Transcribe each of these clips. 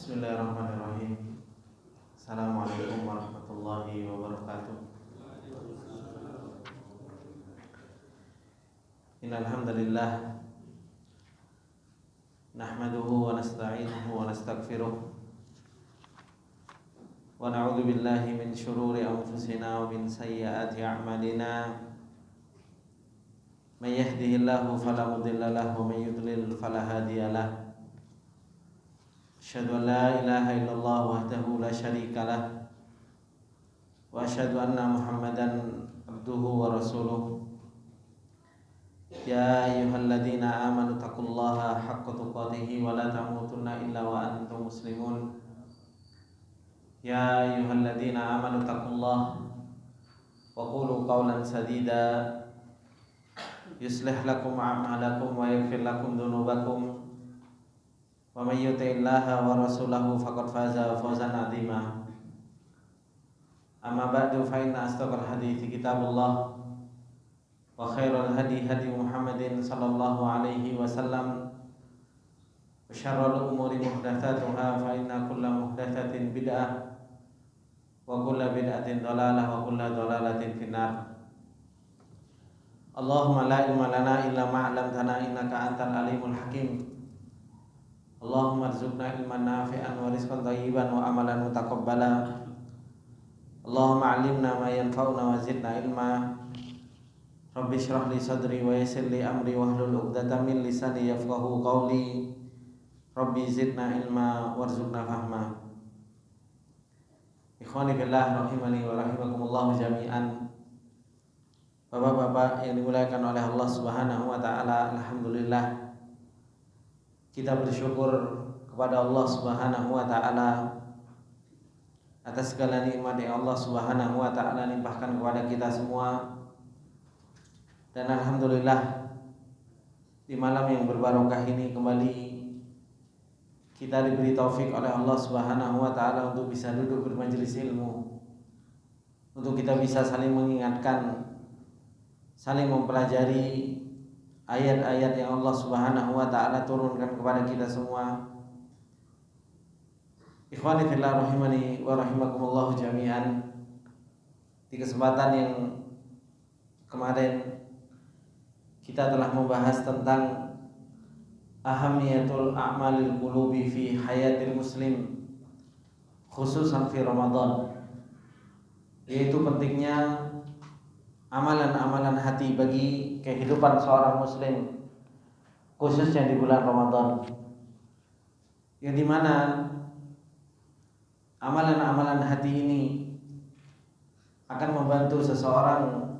Bismillahirrahmanirrahim. Assalamualaikum warahmatullahi wabarakatuh. Innal hamdalillah nahmaduhu wa nasta'inuhu wa nastaghfiruh wa na'udzu billahi min shururi anfusina wa min sayyiati a'malina. May yahdihillahu fala mudilla lahu wa may yudlil fala hadiya lahu. Asyhadu an la ilaha illallah wahdahu la syarika lah wa asyhadu anna Muhammadan abduhu wa rasuluh. Ya ayyuhalladzina amanu taqullaha haqqa tuqatih wa la tamutunna illa wa antum muslimun. Ya ayyuhalladzina amanu taqullaha wa qulu qawlan sadida yuslih lakum a'malakum wa yaghfir lakum dhunubakum. Wa may yuti'illaha wa rasulahu faqad faza fawzan 'azima. Amma ba'du fa inna asdaqal hadithi kitabullah wa khairal hadi hadi Muhammadin sallallahu alaihi wasallam wa syarrul umuri muhdatsatuha fa inna kulla muhdatsatin bid'ah wa kulla bid'atin dhalalah wa kulla dhalalatin finnar. Allahumma la ilma lana illa ma 'allamtana innaka antal alimul hakim. Allahumma arzuqna ilman nafi'an wa rizqan thayyiban wa amalan mutaqabbala. Allahumma 'allimna ma yanfa'una wa zidna ilma. Rabbi shrah li sadri wa yassir li amri wahlul 'uqdatam min lisani yafqahu qawli. Rabbi zidna ilma warzuqna fahma. Ikhwani fillah rahimani wa rahimakumullah jami'an. Bapak-bapak yang dimuliakan oleh Allah Subhanahu wa taala, alhamdulillah kita bersyukur kepada Allah Subhanahu wa taala atas segala nikmat yang Allah Subhanahu wa taala limpahkan kepada kita semua. Dan alhamdulillah di malam yang berbarokah ini kembali kita diberi taufik oleh Allah Subhanahu wa taala untuk bisa duduk bermajelis ilmu, untuk kita bisa saling mengingatkan, saling mempelajari ayat-ayat yang Allah Subhanahu wa taala turunkan kepada kita semua. Ikhwani fillah rahimani wa rahimakumullah jami'an. Di kesempatan yang kemarin kita telah membahas tentang ahamiyatul a'malil qulubi fi hayatil muslim, khususan fi Ramadan, yaitu pentingnya amalan-amalan hati bagi kehidupan seorang muslim, khususnya di bulan Ramadan, yang dimana amalan-amalan hati ini akan membantu seseorang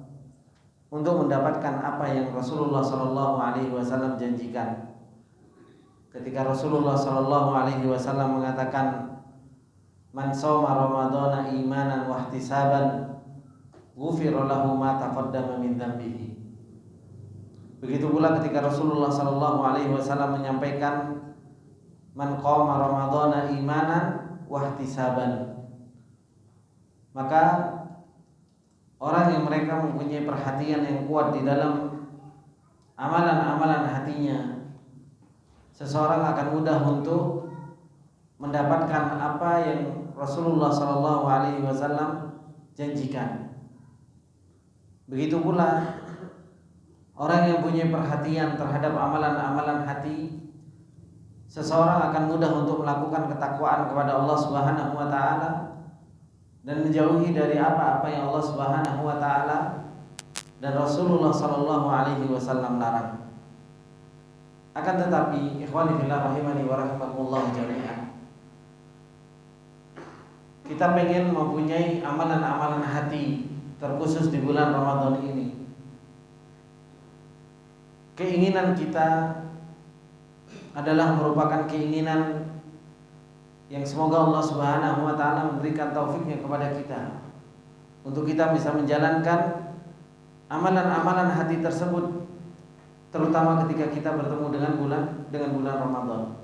untuk mendapatkan apa yang Rasulullah Sallallahu Alaihi Wasallam janjikan. Ketika Rasulullah Sallallahu Alaihi Wasallam mengatakan, "Man shoma Ramadhana imanan wa ihtisaban ghufira lahu ma taqaddama min dhanbihi." Begitu pula ketika Rasulullah sallallahu alaihi wasallam menyampaikan, "Man qama ramadhana imanan wa ihtisaban." Maka orang yang mereka mempunyai perhatian yang kuat di dalam amalan-amalan hatinya, seseorang akan mudah untuk mendapatkan apa yang Rasulullah sallallahu alaihi wasallam janjikan. Begitu pula orang yang punya perhatian terhadap amalan-amalan hati, seseorang akan mudah untuk melakukan ketakwaan kepada Allah Subhanahu wa taala dan menjauhi dari apa-apa yang Allah Subhanahu wa taala dan Rasulullah sallallahu alaihi wasallam larang. Akan tetapi, ikhwani fillah rahimani wa rahimakumullah jami'an, kita pengen mempunyai amalan-amalan hati terkhusus di bulan Ramadan ini. Keinginan kita adalah merupakan keinginan yang semoga Allah Subhanahu wa taala memberikan taufiknya kepada kita untuk kita bisa menjalankan amalan-amalan hati tersebut, terutama ketika kita bertemu dengan bulan Ramadan.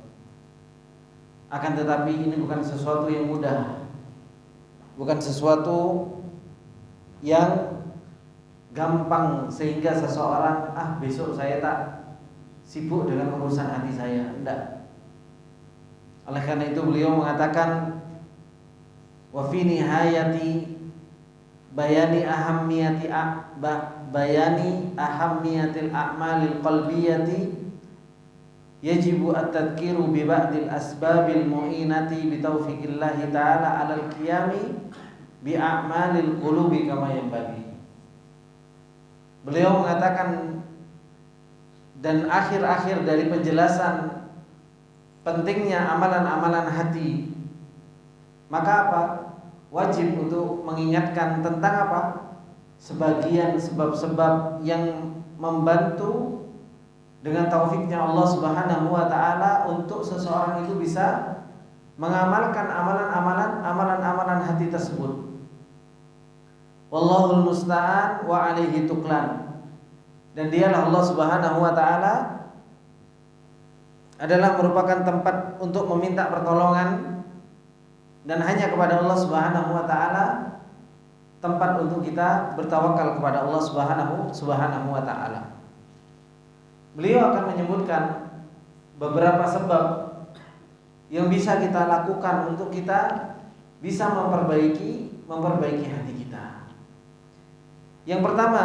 Akan tetapi ini bukan sesuatu yang mudah, bukan sesuatu yang gampang sehingga seseorang besok saya tak sibuk dengan urusan hati saya. Tidak. Oleh karena itu beliau mengatakan, wa fi nihayati bayani ahammiyatil a'malil qalbiyati yajibu at-tadhkiru bi ba'dil asbabil mu'inati bi taufiqillahi ta'ala 'alal qiyami bi a'malil qulubi kama yanbaghi. Beliau mengatakan, dan akhir-akhir dari penjelasan pentingnya amalan-amalan hati, maka apa? Wajib untuk mengingatkan tentang apa? Sebagian sebab-sebab yang membantu dengan taufiknya Allah Subhanahu wa taala untuk seseorang itu bisa mengamalkan amalan-amalan hati tersebut. Wallahul musta'an wa alaihi tuklan. Dan dialah Allah Subhanahu wa taala adalah merupakan tempat untuk meminta pertolongan, dan hanya kepada Allah Subhanahu wa taala tempat untuk kita bertawakal kepada Allah Subhanahu wa taala. Beliau akan menyebutkan beberapa sebab yang bisa kita lakukan untuk kita bisa memperbaiki hati kita. Yang pertama,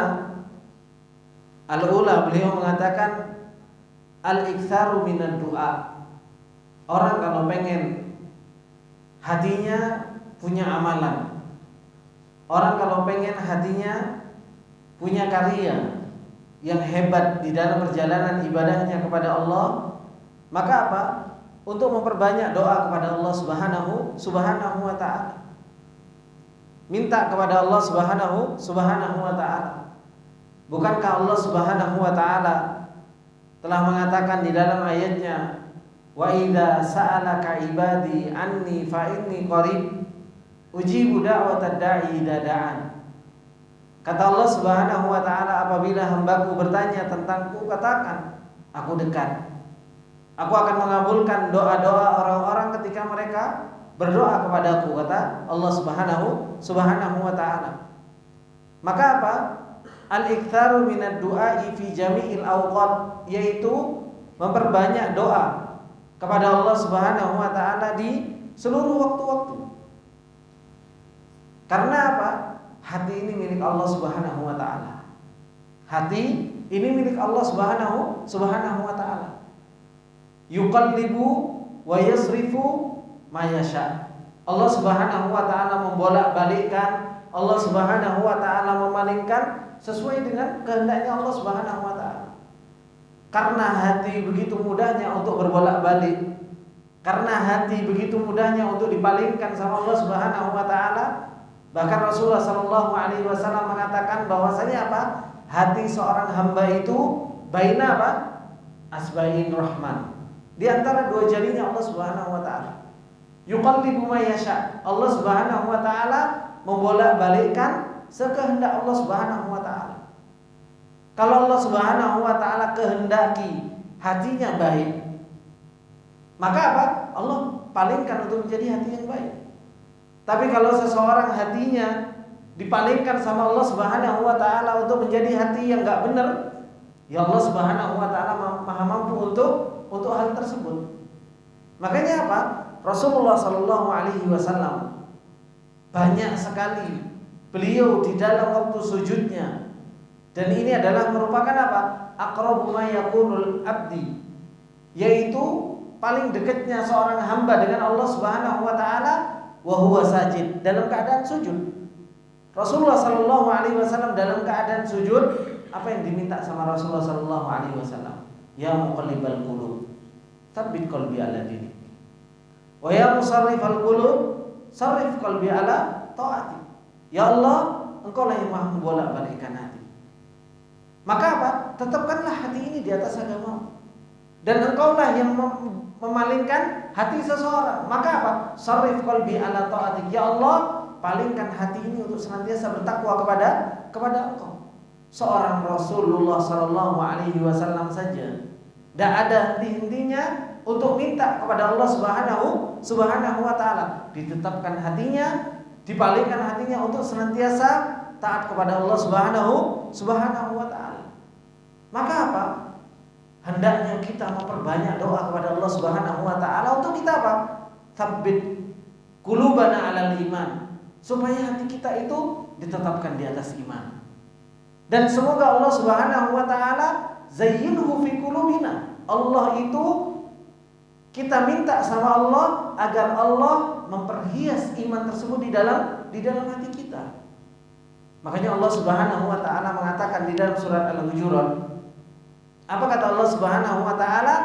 al-ula, beliau mengatakan al-iktsaru minad du'a. Orang kalau pengen hatinya punya amalan, orang kalau pengen hatinya punya karya yang hebat di dalam perjalanan ibadahnya kepada Allah, maka apa? Untuk memperbanyak doa kepada Allah Subhanahu wa taala. Minta kepada Allah Subhanahu wa taala. Bukankah Allah Subhanahu wa taala telah mengatakan di dalam ayatnya, wa idza sa'alaka ibadi anni fa inni qarib ujibu da'watad da'i idza da'an. Kata Allah Subhanahu wa taala, apabila hambaku bertanya tentangku, katakan aku dekat. Aku akan mengabulkan doa-doa orang-orang ketika mereka berdoa kepadaku, kata Allah Subhanahu wa taala. Maka apa? Al-iktsaru minad du'a'i fi jami'il awqat, yaitu memperbanyak doa kepada Allah Subhanahu wa taala di seluruh waktu-waktu. Karena apa? Hati ini milik Allah Subhanahu wa taala. Hati ini milik Allah Subhanahu wa taala. Yuqallibu wa yasrifu ma yasha. Allah Subhanahu wa taala membolak-balikkan, Allah Subhanahu wa taala memalingkan sesuai dengan kehendaknya Allah Subhanahu wa taala. Karena hati begitu mudahnya untuk berbolak-balik, karena hati begitu mudahnya untuk dipalingkan sama Allah Subhanahu wa taala, bahkan Rasulullah sallallahu alaihi wasallam mengatakan bahwasanya apa? Hati seorang hamba itu baina apa? Asbain rahman. Di antara dua jarinya Allah Subhanahu wa taala. Yuqallibu ma yasha. Allah Subhanahu wa taala membolak-balikkan sekehendak Allah Subhanahu wa taala. Kalau Allah Subhanahu wa taala kehendaki hatinya baik, maka apa? Allah palingkan untuk menjadi hati yang baik. Tapi kalau seseorang hatinya dipalingkan sama Allah Subhanahu wa taala untuk menjadi hati yang enggak benar, ya Allah Subhanahu wa taala Maha mampu untuk hal tersebut. Makanya apa? Rasulullah sallallahu alaihi wasallam banyak sekali beliau di dalam waktu sujudnya, dan ini adalah merupakan apa? Aqrabu ma yakunul abdi, yaitu paling dekatnya seorang hamba dengan Allah Subhanahu wa taala wa huwa sajid, dalam keadaan sujud. Rasulullah sallallahu alaihi wasallam dalam keadaan sujud, apa yang diminta sama Rasulullah sallallahu alaihi wasallam? Ya muqallibal qulub, tsabbit qalbi ala dinik. Wa ya musarrifal qulub, sarrif qalbi ala taati. Ya Allah, Engkau lah yang Maha membolak-balikkan hati. Maka apa? Tetapkanlah hati ini di atas agama. Dan Engkau lah yang memalingkan hati seseorang. Maka apa? Sarrif qalbi ala taati. Ya Allah, palingkan hati ini untuk senantiasa bertakwa kepada Engkau. Seorang Rasulullah sallallahu alaihi wasallam saja tidak ada henti-hentinya untuk minta kepada Allah Subhanahu wa taala, ditetapkan hatinya, dipalingkan hatinya untuk senantiasa taat kepada Allah Subhanahu wa taala. Maka apa? hendaknya kita memperbanyak doa kepada Allah Subhanahu wa taala untuk kita apa? Tsabbit qulubana 'alal iman, supaya hati kita itu ditetapkan di atas iman. Dan semoga Allah Subhanahu wa taala zayyinhu fi qulubina. Allah itu kita minta sama Allah agar Allah memperhias iman tersebut di dalam hati kita. Makanya Allah Subhanahu wa taala mengatakan di dalam surat Al-Hujurat, apa kata Allah Subhanahu wa taala?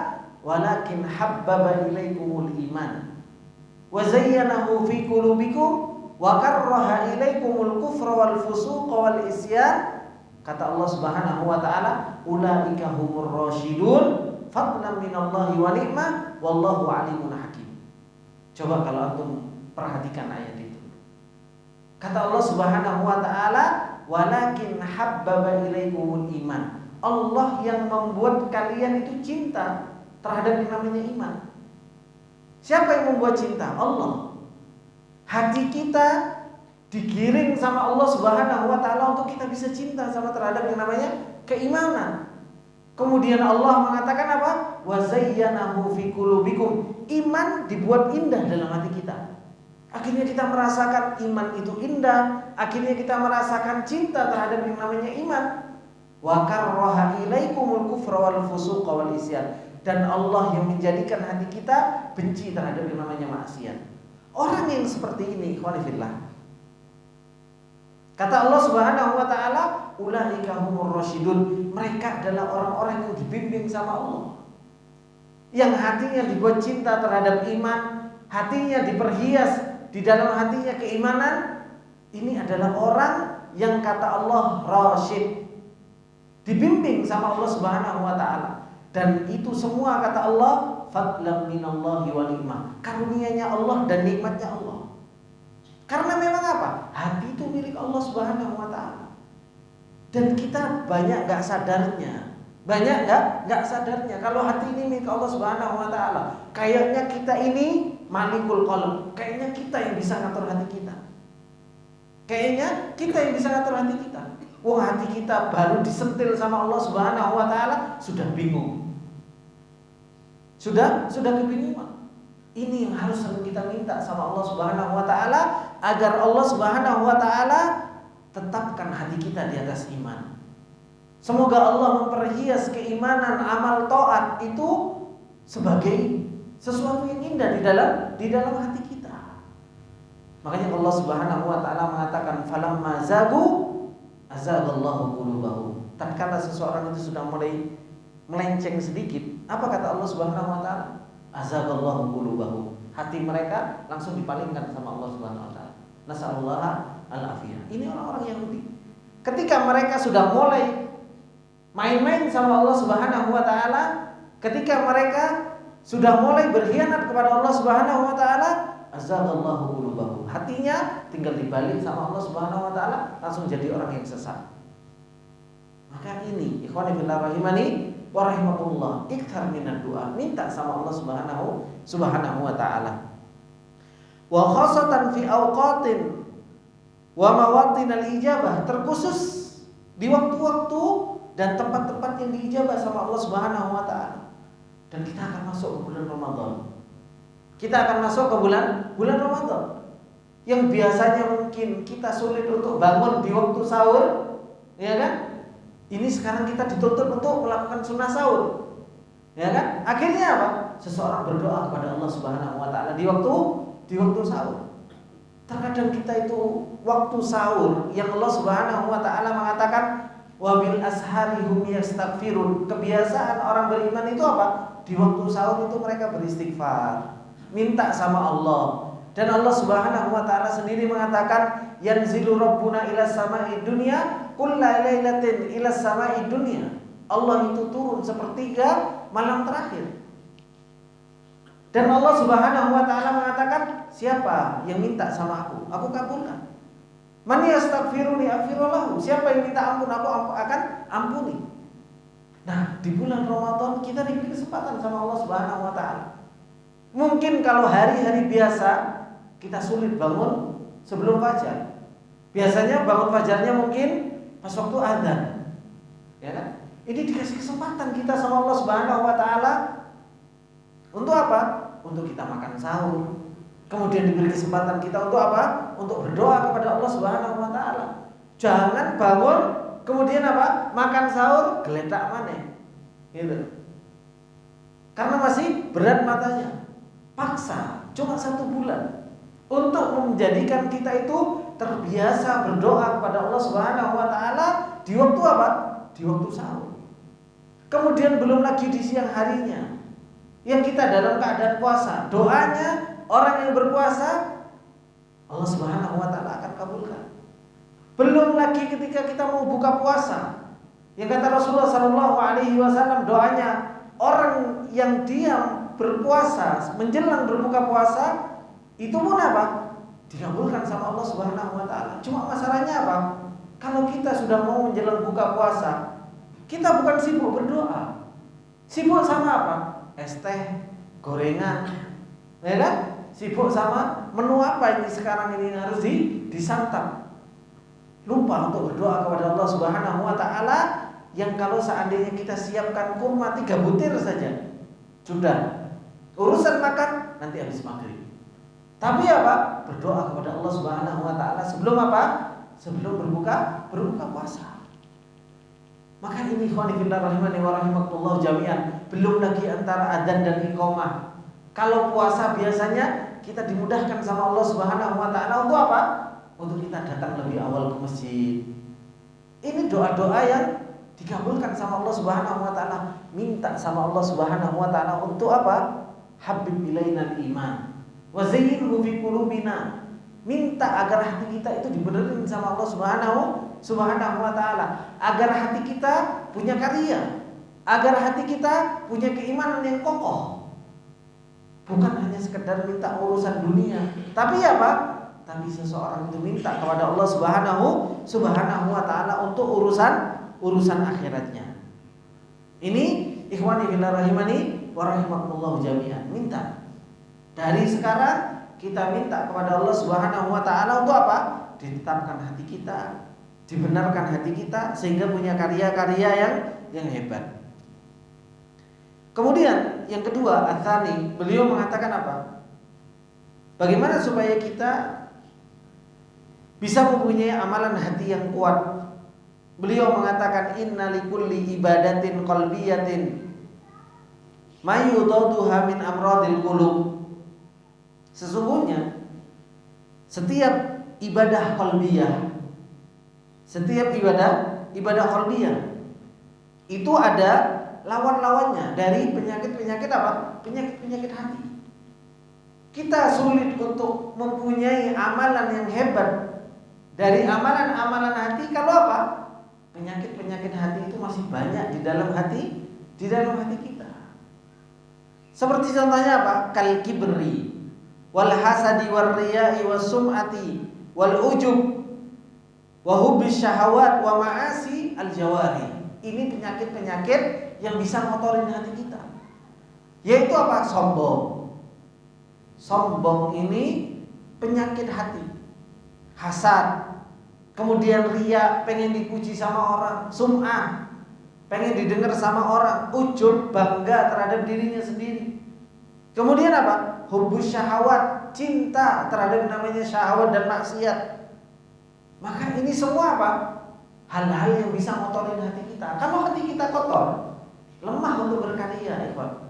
Walakin habbaba ilaikumul iman wa zayyanahu fi qulubikum wa karraha ilaikumul kufra wal fusuqa wal isyan. Kata Allah Subhanahu wa taala, ulaika humur rasyidun fadlan minallahi wa ni'mah wallahu alimun hakim. Coba kalau antum perhatikan ayat itu. Kata Allah Subhanahu wa taala, walakin habbaba ilaikumul iman. Allah yang membuat kalian itu cinta terhadap yang namanya iman. Siapa yang membuat cinta? Allah. Hati kita digiring sama Allah Subhanahu wa taala untuk kita bisa cinta sama terhadap yang namanya keimanan. Kemudian Allah mengatakan apa? Wa zayyanahu fi qulubikum. Iman dibuat indah dalam hati kita. Akhirnya kita merasakan iman itu indah, akhirnya kita merasakan cinta terhadap yang namanya iman. Wa karraha ilaikumul kufra wal fusuqa wal isyan. Dan Allah yang menjadikan hati kita benci terhadap yang namanya maksiat. Orang yang seperti ini, ikhwan fillah, kata Allah Subhanahu wa taala, ulaika humur rasyidun. Mereka adalah orang-orang yang dibimbing sama Allah, yang hatinya dibuat cinta terhadap iman, hatinya diperhias di dalam hatinya keimanan. Ini adalah orang yang kata Allah rasyid, dibimbing sama Allah Subhanahu wa taala. Dan itu semua kata Allah fadlan minallahi wa ni'mah, karunia-Nya Allah dan nikmatnya Allah. Karena memang apa? Hati itu milik Allah Subhanahu wa taala. Dan kita banyak enggak sadarnya. Banyak enggak sadarnya kalau hati ini milik Allah Subhanahu wa taala. Kayaknya kita ini malikul qalb. Kayaknya kita yang bisa ngatur hati kita. Kayaknya kita yang bisa ngatur hati kita. Wah, hati kita baru disentil sama Allah Subhanahu wa taala sudah bingung. Sudah kebingungan. Ini yang harus sering kita minta sama Allah Subhanahu wa taala agar Allah Subhanahu wa taala tetapkan hati kita di atas iman. Semoga Allah memperhias keimanan amal taat itu sebagai sesuatu yang indah di dalam hati kita. Makanya Allah Subhanahu wa taala mengatakan falamma zagu azaghallahu qulubahum. Tatkala seseorang itu sudah mulai melenceng sedikit, apa kata Allah Subhanahu wa taala? Azaghallahu qulubahum. Hati mereka langsung dipalingkan sama Allah Subhanahu wa taala. Nasallallahu al-afiyah. Ini orang-orang Yahudi. Ketika mereka sudah mulai main-main sama Allah Subhanahu wa taala, ketika mereka sudah mulai berkhianat kepada Allah Subhanahu wa taala, azaghallahu qulubahum. Hatinya tinggal dibalik sama Allah Subhanahu wa taala, langsung jadi orang yang sesat. Maka ini ikhwani fillah rahimani wa rahimakumullah, ikthar minad du'a, minta sama Allah Subhanahu wa taala. Wa khasatan fi awqatin wa mawatin al-ijabah, terkhusus di waktu-waktu dan tempat-tempat yang diijabah sama Allah Subhanahu wa taala. Dan kita akan masuk ke bulan Ramadan. Kita akan masuk ke bulan Ramadan yang biasanya mungkin kita sulit untuk bangun di waktu sahur, ya kan? Ini sekarang kita dituntut untuk melakukan sunnah sahur, ya kan? Akhirnya apa? Seseorang berdoa kepada Allah Subhanahu wa taala di waktu sahur. Terkadang kita itu waktu sahur yang Allah Subhanahu wa taala mengatakan wa bil ashari hum yastaghfirun. Kebiasaan orang beriman itu apa? Di waktu sahur itu mereka beristighfar, minta sama Allah. Dan Allah Subhanahu wa taala sendiri mengatakan yanzilu rabbuna ila sama'i dunya kulla lailatin ila sama'i dunya. Allah itu turun sepertiga malam terakhir. Dan Allah Subhanahu wa taala mengatakan, siapa yang minta sama aku kabulkan. Man yastaghfiruni aghfirullahu. Siapa yang minta ampun, aku akan ampuni. Nah, di bulan Ramadan kita diberi kesempatan sama Allah Subhanahu wa taala. Mungkin kalau hari-hari biasa kita sulit bangun sebelum fajar. Biasanya bangun fajarnya mungkin pas waktu azan. Ya kan? Ini dikasih kesempatan kita sama Allah Subhanahu wa taala untuk apa? Untuk kita makan sahur. Kemudian diberi kesempatan kita untuk apa? Untuk berdoa kepada Allah Subhanahu wa taala. Jangan bangun kemudian apa? Makan sahur geletak maneh. Gitu. Karena masih berat matanya. Paksa cuma 1 bulan untuk menjadikan kita itu terbiasa berdoa kepada Allah Subhanahu wa taala di waktu apa? Di waktu sahur. Kemudian belum lagi di siang harinya yang kita dalam keadaan puasa. Doanya orang yang berpuasa Allah Subhanahu wa taala akan kabulkan. Belum lagi ketika kita mau buka puasa. Yang kata Rasulullah sallallahu alaihi wasallam, doanya orang yang diam berpuasa menjelang berbuka puasa itu pun apa? Dikabulkan sama Allah Subhanahu wa taala. Cuma masalahnya apa? Kalau kita sudah mau menjelang buka puasa, kita bukan sibuk berdoa. Sibuk sama apa? Es teh, gorengan. Ya kan? Sibuk sama menu apa ini sekarang ini harus disantap. Lupa untuk berdoa kepada Allah Subhanahu wa taala yang kalau seandainya kita siapkan kurma 3 butir saja sudah. Urusan makan nanti habis maghrib. Tapi apa? Berdoa kepada Allah Subhanahu wa taala sebelum apa? Sebelum berbuka puasa. Maka ini ikhwani fillah rahimani wa rahimakumullah jami'an, belum lagi antara adzan dan iqamah. Kalau puasa biasanya kita dimudahkan sama Allah Subhanahu wa taala untuk apa? Untuk kita datang lebih awal ke masjid. Ini doa-doa yang dikabulkan sama Allah Subhanahu wa taala. Minta sama Allah Subhanahu wa taala untuk apa? Habib ilainal iman wa zayyinhu fi qulubina. Minta agar hati kita itu dibenerin sama Allah Subhanahu wa taala, agar hati kita punya karya, agar hati kita punya keimanan yang kokoh. Bukan hanya sekedar minta urusan dunia, tapi apa? Tapi seseorang itu minta kepada Allah Subhanahu wa taala untuk urusan akhiratnya. Ini ikhwani fillah rahimani wa rahimakumullah jami'an. Minta. Dari sekarang kita minta kepada Allah Subhanahu wa taala untuk apa? Ditetapkan hati kita, dibenarkan hati kita sehingga punya karya-karya yang hebat. Kemudian yang kedua, Ats-Tsani, beliau mengatakan apa? Bagaimana supaya kita bisa mempunyai amalan hati yang kuat? Beliau mengatakan inna likulli ibadatin qalbiyatin mayudaduha min amradil qulub. Sesungguhnya setiap ibadah qalbiyah, setiap ibadah qalbiyah itu ada lawan-lawannya dari penyakit-penyakit apa? Penyakit-penyakit hati. Kita sulit untuk mempunyai amalan yang hebat dari amalan-amalan hati kalau apa? Penyakit-penyakit hati itu masih banyak di dalam hati kita. Seperti contohnya apa? Kal kibri wal hasadi war riya'i was sum'ati wal ujub wa hubbis syahawat wa ma'asi al jawari. Ini penyakit-penyakit yang bisa ngotorin hati kita. Yaitu apa? Sombong. Sombong ini penyakit hati. Hasad. Kemudian riya, pengen dipuji sama orang. Sum'ah, pengen didengar sama orang. Ujub, bangga terhadap dirinya sendiri. Kemudian apa? Hubbus syahawat, cinta terhadap namanya syahwat dan maksiat. Maka ini semua apa? Hal-hal yang bisa ngotorin hati kita. Kalau hati kita kotor, lemah untuk berkarya, ikhwan.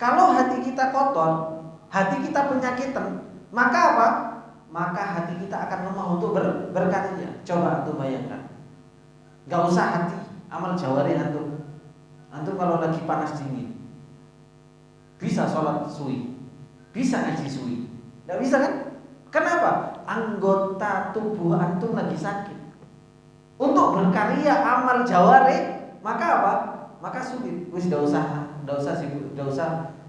Kalau hati kita kotor, hati kita penyakitan, maka apa? Maka hati kita akan lemah untuk berkarya. Coba antum bayangkan. Gak usah hati, amal jawari antum. Antum kalau lagi panas dingin, bisa sholat suwi, bisa ngaji suwi. Gak bisa kan? Kenapa? Anggota tubuh antum lagi sakit. Untuk berkarya amal jawari, maka apa? Maka sulit. Wis gak usah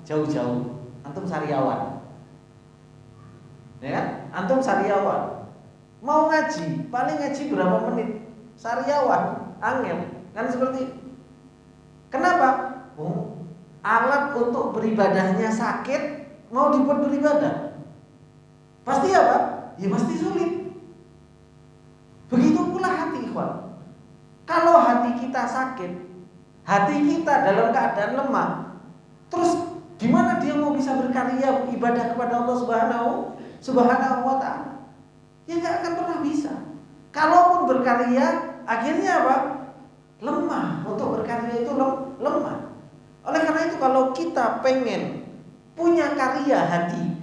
jauh-jauh. Antum sariawan. Ya kan? Antum sariawan. Mau ngaji, paling ngaji berapa menit? Sariawan, angel. Kan seperti itu. Kenapa? Alat untuk beribadahnya sakit, mau dibuat beribadah. Pasti apa? Ya pasti sulit. Begitu pula hati, ikhwan. Kalau hati kita sakit, hati kita dalam keadaan lemah, terus gimana dia mau bisa berkarya ibadah kepada Allah Subhanahu wa taala? Ya nggak akan pernah bisa. Kalaupun berkarya, akhirnya apa? Lemah. Untuk berkarya itu lemah. Oleh karena itu kalau kita pengen punya karya hati,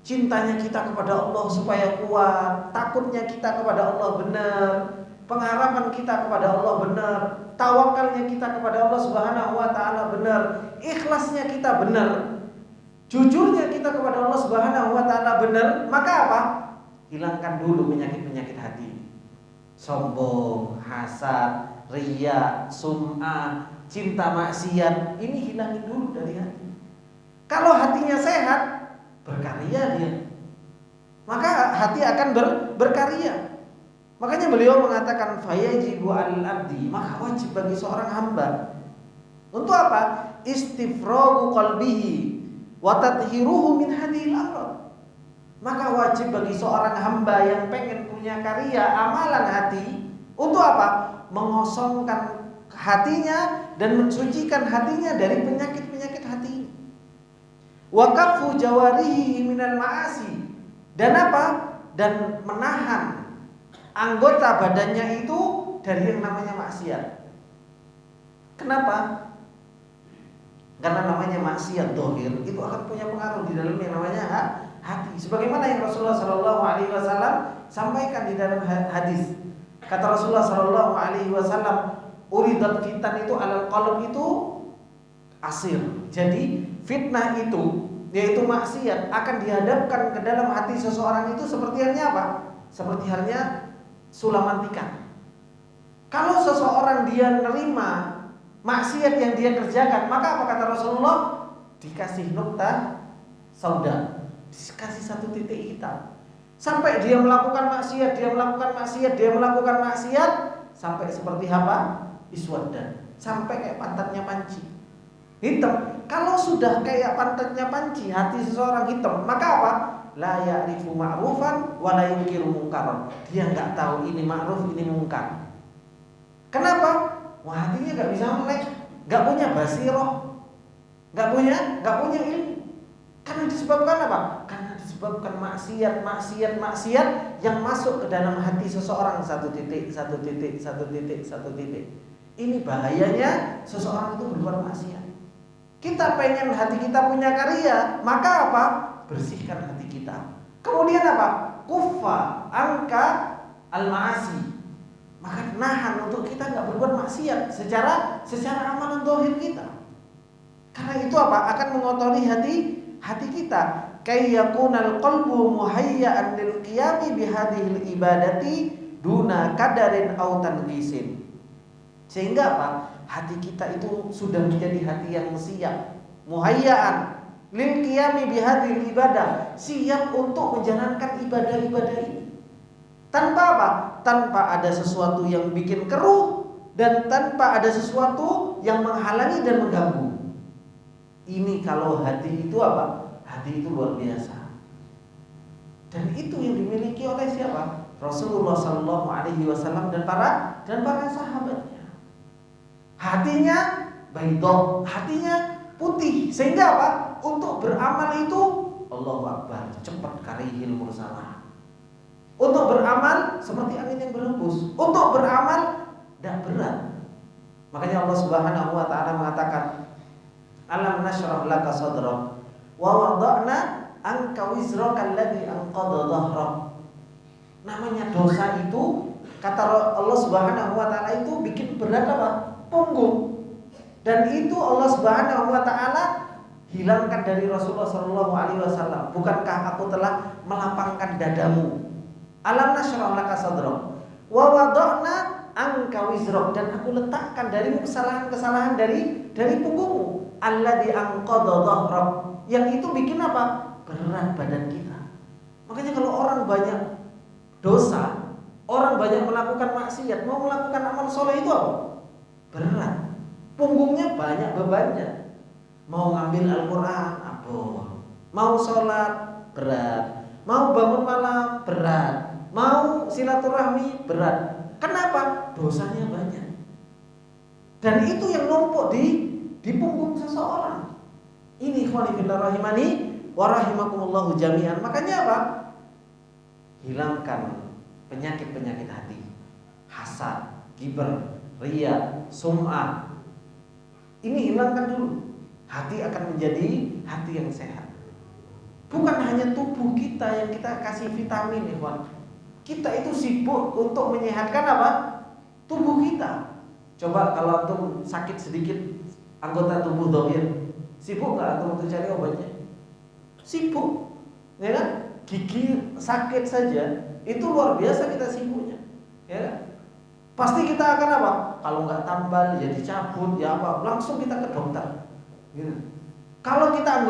cintanya kita kepada Allah supaya kuat, takutnya kita kepada Allah benar, pengharapan kita kepada Allah benar, tawakalnya kita kepada Allah Subhanahu wa taala benar, ikhlasnya kita benar, jujurnya kita kepada Allah Subhanahu wa taala benar, maka apa? Hilangkan dulu penyakit-penyakit hati. Sombong, hasad, riya, sum'ah, cinta maksiat, ini hilangin dulu dari hati. Kalau hatinya sehat, berkarya dia, maka hati akan berkarya. Makanya beliau mengatakan fayajibu al-abdi, maka wajib bagi seorang hamba untuk apa? Istifragu qalbihi wa tadhiruhu min hadhil amrad. Maka wajib bagi seorang hamba yang pengen punya karya amalan hati untuk apa? Mengosongkan hatinya dan mensucikan hatinya dari penyakit-penyakit hati. Wa kafu jawarihi minal ma'asi, dan apa? Dan menahan anggota badannya itu dari yang namanya maksiat. Kenapa? Karena namanya maksiat dohir itu akan punya pengaruh di dalam yang namanya hati. Sebagaimana yang Rasulullah Shallallahu Alaihi Wasallam sampaikan di dalam hadis. Kata Rasulullah Shallallahu Alaihi Wasallam, uridat fitan itu alal qalb itu asir. Jadi fitnah itu, yaitu maksiat, akan dihadapkan ke dalam hati seseorang itu seperti halnya apa? Seperti halnya sulaman tikar. Kalau seseorang dia nerima maksiat yang dia kerjakan, maka apa kata Rasulullah? Dikasih nukta sauda, dikasih satu titik hitam. Sampai dia melakukan maksiat, sampai seperti apa? Iswaddan, sampai kayak pantatnya panci, hitam. Kalau sudah kayak pantatnya panci, hati seseorang hitam, maka apa? La ya'rifu ma'rufan wa la yunkiru munkaran. Dia nggak tahu ini ma'ruf, ini mungkar. Kenapa? Wah, hatinya nggak bisa melek, nggak punya basiroh, nggak punya ilmu. Karena disebabkan apa? Karena disebabkan maksiat yang masuk ke dalam hati seseorang satu titik. Ini bahayanya seseorang itu berbuat maksiat. Kita pengen hati kita punya karya, maka apa? Bersihkan hati kita. Kemudian apa? Kuffa angka al-ma'asi. Maka nahan untuk kita nggak berbuat maksiat secara amalan dohir kita. Karena itu apa? Akan mengotori hati kita. Kay yakunal qalbu muhayya'an lil qiyami bihadhil ibadati duna qadarin aw tanqisin. Sehingga apa? Hati kita itu sudah menjadi hati yang siap, muhayya'an lil qiyami bihadhil ibadah, siap untuk menjalankan ibadah-ibadah ini. Tanpa apa? Tanpa ada sesuatu yang bikin keruh dan tanpa ada sesuatu yang menghalangi dan mengganggu. Ini kalau hati itu apa? Hati itu luar biasa. Dan itu yang dimiliki oleh siapa? Rasulullah Shallallahu Alaihi Wasallam dan para sahabatnya. Hatinya baidho, hatinya putih, sehingga apa? Untuk beramal itu Allahu Akbar, cepat karihil mursalah. Untuk beramal seperti angin yang berhembus. Untuk beramal tidak berat. Makanya Allah Subhanahu wa taala mengatakan, alam nashrah laka sadrak wa wada'na anka wizraka alladhi anqadha dhahrak. Namanya dosa itu, kata Allah Subhanahu wa taala, itu bikin berat apa? Punggung. Dan itu Allah Subhanahu wa taala hilangkan dari Rasulullah sallallahu alaihi wasallam. Bukankah aku telah melapangkan dadamu? Alam nashrah laka sadrak wa wada'na anka wizrak, dan aku letakkan darimu kesalahan-kesalahan dari punggungmu. Alladzi anqadha dhahrak, yang itu bikin apa? Berat badan kita. Makanya kalau orang banyak dosa, orang banyak melakukan maksiat, mau melakukan amal soleh itu apa? Berat. Punggungnya banyak bebannya. Mau ngambil Al-Quran, abot. Mau sholat, berat. Mau bangun malam, berat. Mau silaturahmi, berat. Kenapa? Dosanya banyak. Dan itu yang numpuk di punggung seseorang. Ini ikhwani fillah rahimani wa rahimakumullahu jami'an. Makanya apa? Hilangkan penyakit-penyakit hati. Hasad, kibar, riya, sum'ah. Ini hilangkan dulu. Hati akan menjadi hati yang sehat. Bukan hanya tubuh kita yang kita kasih vitamin, ikhwan. Kita itu sibuk untuk menyehatkan apa? Tubuh kita. Coba kalau antum sakit sedikit anggota tubuh dhahir, sibuk nggak antum untuk cari obatnya? Sibuk, ya kan? Gigi sakit saja itu luar biasa kita sibuknya, ya kan? Pasti kita akan apa? Kalau nggak tambal ya dicabut, ya apa? Langsung kita ke dokter. Gitu. Kalau kita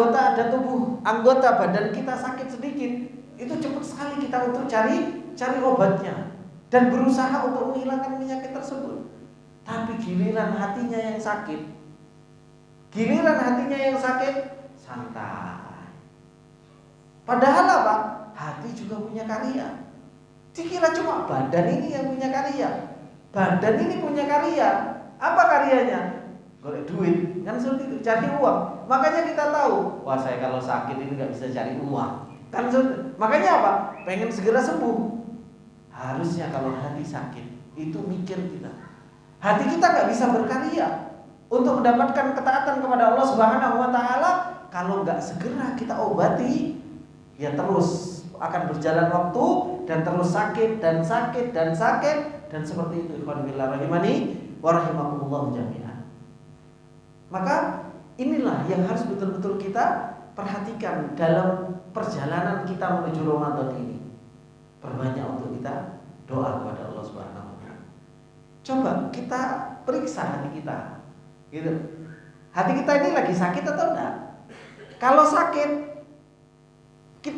anggota badan kita sakit sedikit, itu cepat sekali kita untuk cari obatnya dan berusaha untuk menghilangkan penyakit tersebut. Tapi giliran hatinya yang sakit, santai. Padahal apa? Hati juga punya karya. Dikira cuma badan ini yang punya karya. Badan ini punya karya. Apa karyanya? Golek duit, kan seperti itu, cari uang. Makanya kita tahu, wah saya kalau sakit ini nggak bisa cari uang. Kan makanya apa? Pengen segera sembuh. Harusnya kalau hati sakit, itu mikir kita. Hati kita nggak bisa berkarya untuk mendapatkan ketaatan kepada Allah Subhanahu wa taala kalau nggak segera kita obati, ya terus akan berjalan waktu dan terus sakit dan seperti itu. Ikhwan fillah rahimani wa rahimakumullah jami'an. Maka inilah yang harus betul-betul kita perhatikan dalam perjalanan kita menuju Ramadan ini. Perbanyak untuk kita doa kepada Allah Subhanahu wa taala. Coba kita periksa hati kita. Gitu. Hati kita ini lagi sakit atau enggak? Kalau sakit,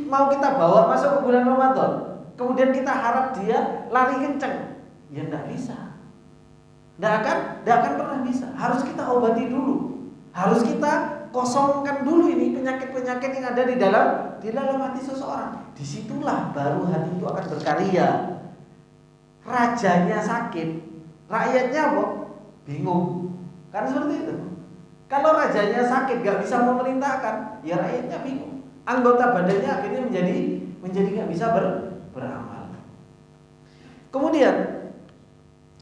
mau kita bawa masuk ke bulan Ramadan, kemudian kita harap dia lari kenceng, ya enggak bisa. Enggak akan pernah bisa. Harus kita obati dulu. Harus kita kosongkan dulu ini penyakit-penyakit yang ada di dalam hati seseorang. Disitulah baru hati itu akan berkarya. Rajanya sakit, rakyatnya apa? Bingung. Kan seperti itu. Kalau rajanya sakit gak bisa memerintahkan, ya rakyatnya bingung. Anggota badannya akhirnya menjadi gak bisa beramal. Kemudian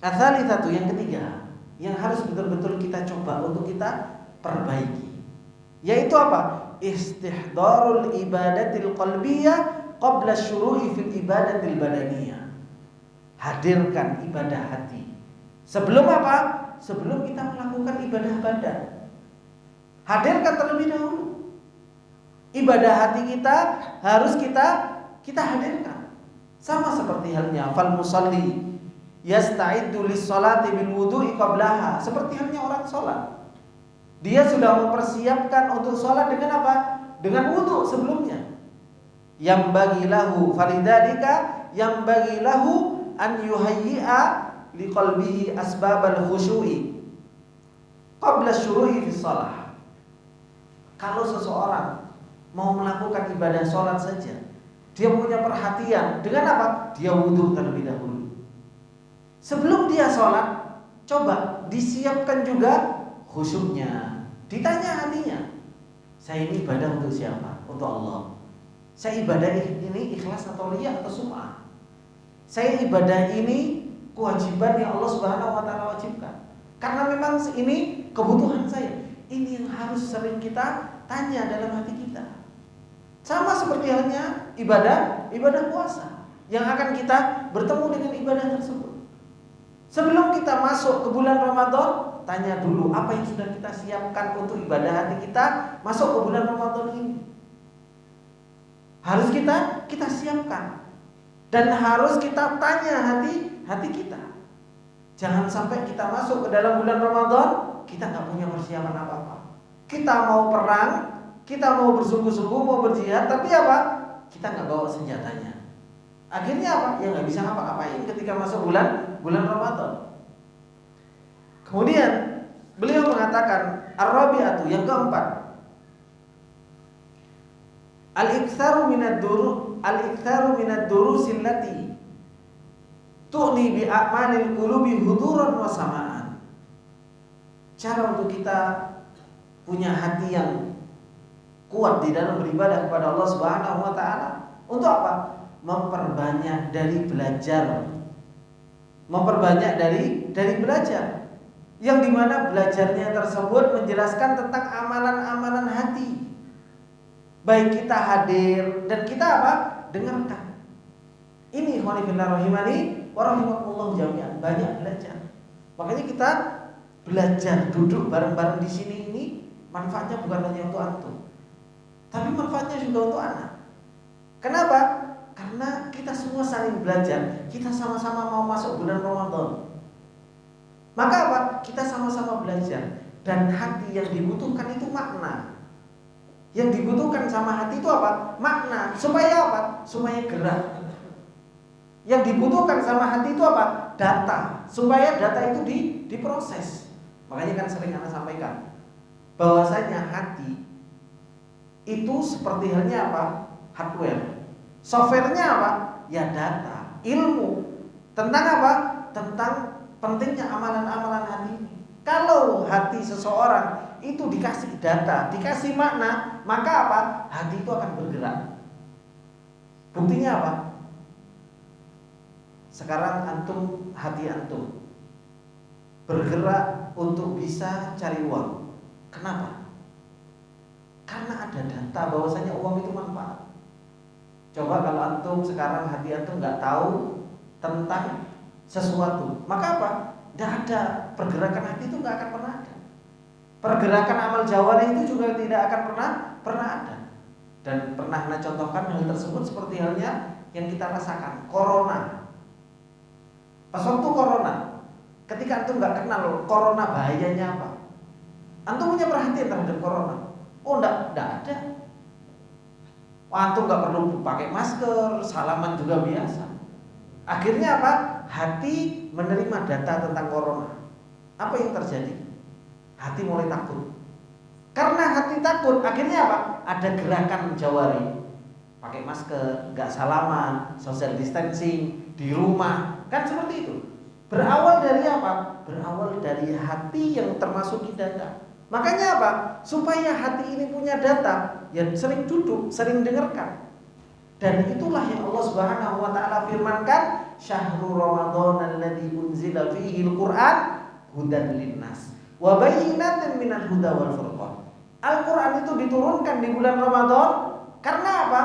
satu yang ketiga yang harus betul-betul kita coba untuk kita perbaiki, yaitu apa? Istihdarul ibadatil qalbiyah qabla syuru'i fil ibadatil badaniyah. Hadirkan ibadah hati. Sebelum apa? Sebelum kita melakukan ibadah badan. Hadirkan terlebih dahulu. Ibadah hati kita harus kita hadirkan. Sama seperti halnya fal musalli yasta'iddu lis-sholati bil wudu'i qablaha. Seperti halnya orang sholat. Dia sudah mempersiapkan untuk sholat dengan apa? Dengan wudu sebelumnya. Yang bagilahu falidalika yang bagilahu an yuhayyi'a liqalbihi asbabal khusyu'i qabla syuru'i fi shalah. Kalau seseorang mau melakukan ibadah sholat saja, dia punya perhatian dengan apa? Dia wudu terlebih dahulu. Sebelum dia sholat, coba disiapkan juga khusyuknya. Ditanya hatinya, saya ini ibadah untuk siapa? Untuk Allah. Saya ibadah ini ikhlas atau riya atau sum'ah? Saya ibadah ini kewajiban yang Allah Subhanahu wa taala wajibkan. Karena memang ini kebutuhan saya. Ini yang harus sering kita tanya dalam hati kita. Sama seperti halnya ibadah puasa yang akan kita bertemu dengan ibadah tersebut. Sebelum kita masuk ke bulan Ramadan, tanya dulu apa yang sudah kita siapkan untuk ibadah hati kita masuk ke bulan Ramadan ini. Harus kita siapkan dan harus kita tanya hati kita. Jangan sampai kita masuk ke dalam bulan Ramadan kita nggak punya persiapan apa-apa. Kita mau perang, kita mau bersungguh-sungguh, mau berjihad, tapi apa? Kita nggak bawa senjatanya. Akhirnya apa? Ya nggak bisa ngapa-ngapain ketika masuk bulan Ramadan. Kemudian beliau mengatakan ar-rabi'atu yang keempat, al-iktsaru minad durusil lati tu'ni bi a'malil qulubi huduran wa sama'an. cara untuk kita punya hati yang kuat di dalam beribadah kepada Allah Subhanahu wa taala. Untuk apa? Memperbanyak dari belajar. Memperbanyak dari belajar. Yang dimana belajarnya tersebut menjelaskan tentang amalan-amalan hati. Baik kita hadir dan kita apa? Dengarkan. Ini khonifillah rahimani wa rahimakumullah jami'an. Banyak belajar. Makanya kita belajar duduk bareng-bareng di sini ini manfaatnya bukan hanya untuk antum, tapi manfaatnya juga untuk anak. Kenapa? Karena kita semua saling belajar. Kita sama-sama mau masuk bulan Ramadan. Maka apa? Kita sama-sama belajar. Dan hati yang dibutuhkan itu makna. Yang dibutuhkan sama hati itu apa? Makna. Supaya apa? Supaya gerak. Yang dibutuhkan sama hati itu apa? Data. Supaya data itu diproses. Makanya kan sering anak sampaikan bahwasanya hati itu seperti halnya apa? Hardware. Softwarenya apa? Ya data, ilmu. Tentang apa? Tentang pentingnya amalan-amalan hati ini. Kalau hati seseorang itu dikasih data, dikasih makna, maka apa? Hati itu akan bergerak. Buktinya apa? Sekarang antum, hati antum bergerak untuk bisa cari uang. Kenapa? Karena ada data bahwasanya uang itu manfaat. Coba kalau antum sekarang hati antum nggak tahu tentang sesuatu, maka apa? Tidak ada pergerakan hati itu, nggak akan pernah ada. Pergerakan amal jawarih itu juga tidak akan pernah ada. Dan pernah Anda contohkan hal tersebut seperti halnya yang kita rasakan corona. Pas waktu corona, ketika antum nggak kenal corona bahayanya apa, antum punya perhatian terhadap corona? Oh, enggak ada. Antum nggak perlu pakai masker, salaman juga biasa. Akhirnya apa? Hati menerima data tentang corona. Apa yang terjadi? Hati mulai takut. Karena hati takut, akhirnya apa? Ada gerakan jawari. Pakai masker, nggak salaman, social distancing, di rumah. Kan seperti itu. Berawal dari apa? Berawal dari hati yang termasuki data. Makanya apa? Supaya hati ini punya data, yang sering duduk, sering dengarkan. Dan itulah yang Allah Subhanahu wa taala firmankan, syahrul ramadan alladzi unzila fihi al-Qur'an hudan linnas wa bayyinatin minal huda wal furqan. Al-Qur'an itu diturunkan di bulan Ramadan karena apa?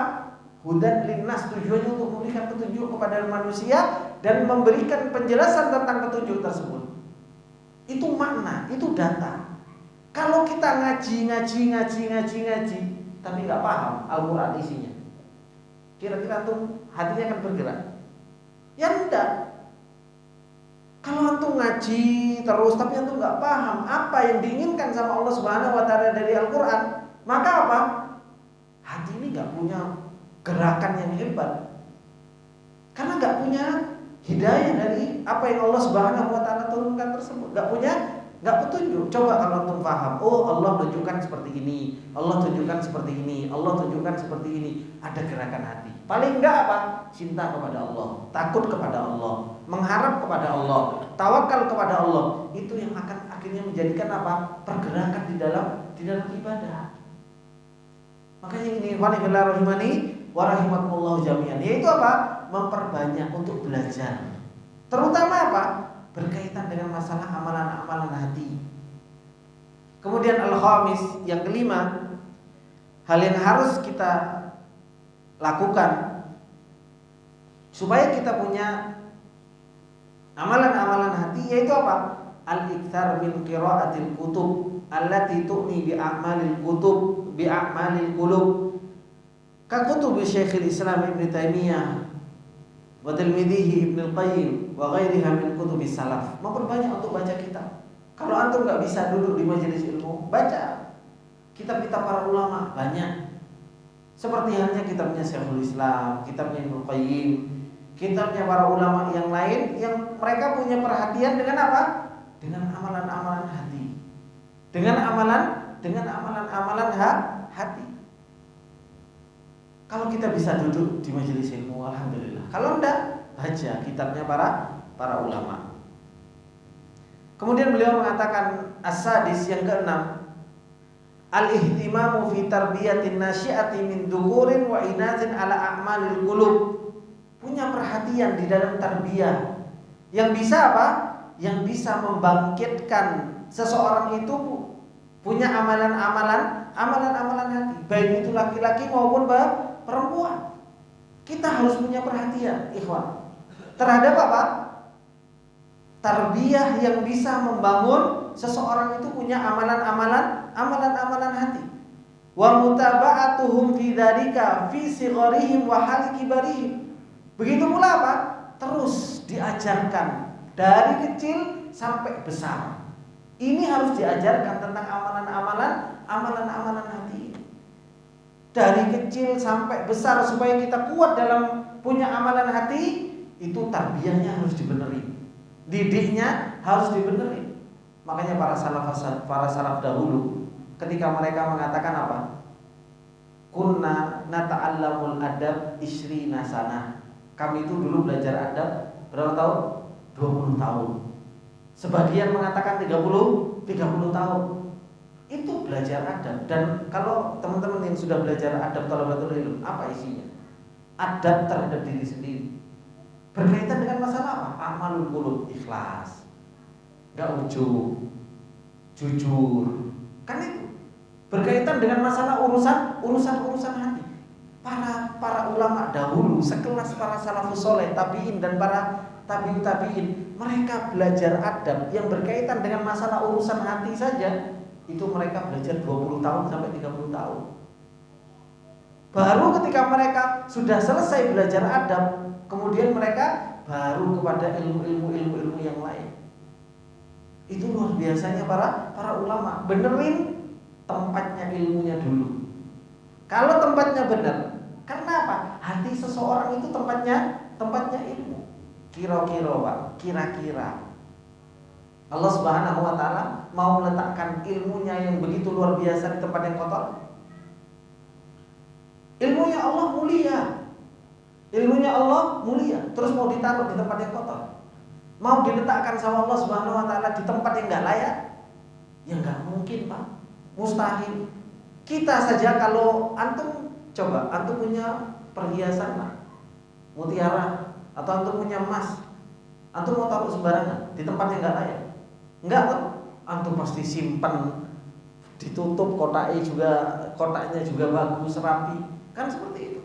Hudan linnas, tujuannya untuk memberikan petunjuk kepada manusia dan memberikan penjelasan tentang petunjuk tersebut. Itu makna, itu data. Kalau kita ngaji tapi nggak paham Al-Quran isinya, kira-kira tuh hatinya akan bergerak? Ya enggak. Kalau antum ngaji terus tapi antum nggak paham apa yang diinginkan sama Allah Subhanahu wa taala dari Al-Quran, maka apa? Hati ini nggak punya gerakan yang hebat. Karena nggak punya hidayah dari apa yang Allah Subhanahu wa taala turunkan tersebut. Nggak petunjuk. Coba kalau antum paham, oh Allah tunjukkan seperti ini, Allah tunjukkan seperti ini, Allah tunjukkan seperti ini, ada gerakan hati. Paling enggak apa? Cinta kepada Allah, takut kepada Allah, mengharap kepada Allah, tawakal kepada Allah. Itu yang akan akhirnya menjadikan apa? Pergerakan di dalam ibadah. Makanya ini wa'alaikumsalam rahimani wa rahimakumullah jami'an. Yaitu apa? Memperbanyak untuk belajar. Terutama apa? Berkaitan dengan masalah amalan-amalan hati. Kemudian al-khamis, yang kelima, hal yang harus kita lakukan supaya kita punya amalan-amalan hati, yaitu apa? Al-iktsar min qiraatil kutub allati tu'ni bi a'malil kutub bi a'malil qulub. Ka kutub Syekhul Islam Ibnu Taimiyah wa tilmidhihi Ibnu Qayyim wa ghairiha min kutubis salaf. Memperbanyak untuk baca kitab. Kalau antum nggak bisa duduk di majelis ilmu, baca kitab-kitab para ulama, banyak. Seperti halnya kitabnya Syekhul Islam, kitabnya Ibnu Qayyim, kitabnya para ulama yang lain yang mereka punya perhatian dengan apa? Dengan amalan-amalan hati. Dengan amalan-amalan hati. Kalau kita bisa duduk di majelis ilmu, alhamdulillah. Kalau enggak, baca kitabnya para ulama. Kemudian beliau mengatakan as-sadis, yang keenam, al-ihtimamu fi tarbiyatin nasyiati min dzukurin wa inathin ala a'malil qulub. Punya perhatian di dalam tarbiyah yang bisa apa? Yang bisa membangkitkan seseorang itu punya amalan-amalan hati, baik itu laki-laki maupun perempuan. Kita harus punya perhatian, ikhwan, terhadap apa? Tarbiyah yang bisa membangun seseorang itu punya amalan-amalan hati. Wa mutaba'atuhum fi dzalika fi sigharihim wa hal kibarihim. Begitu pula apa? Terus diajarkan dari kecil sampai besar. Ini harus diajarkan tentang amalan-amalan hati. Dari kecil sampai besar supaya kita kuat dalam punya amalan hati, itu tarbiyahnya harus dibenerin. Didiknya harus dibenerin. Makanya para salaf dahulu ketika mereka mengatakan apa? Kunna nata'allamul adab isrina sanah. Kami itu dulu belajar adab berapa tahun? 20 tahun. Sebagian mengatakan 30 tahun. Itu belajar adab. Dan kalau teman-teman yang sudah belajar adab thalabatul ilm, apa isinya? Adab terhadap diri sendiri. Berkaitan dengan masalah apa? Amalul qulub, ikhlas, enggak ujub, jujur. Kan itu berkaitan dengan masalah urusan hati. Para ulama dahulu sekelas para salafus saleh, tabi'in dan para tabi'in, mereka belajar adab yang berkaitan dengan masalah urusan hati saja, itu mereka belajar 20 tahun sampai 30 tahun. Baru ketika mereka sudah selesai belajar adab, kemudian mereka baru kepada ilmu yang lain. Itu luar biasanya para ulama, benerin tempatnya ilmunya dulu. Kalau tempatnya benar, karena apa? Hati seseorang itu tempatnya ilmu. Kira-kira Allah Subhanahu wa taala mau meletakkan ilmunya yang begitu luar biasa di tempat yang kotor? Ilmunya Allah mulia, terus mau ditaruh di tempat yang kotor? Mau diletakkan sama Allah Subhanahu wa taala di tempat yang enggak layak? Ya enggak mungkin, Pak. Mustahil. Kita saja kalau antum punya perhiasan mutiara atau antum punya emas, antum mau taruh sembarangan di tempat yang enggak layak? Enggak, kan? Antum pasti simpan, ditutup, kotaknya juga bagus, rapi. Kan seperti itu.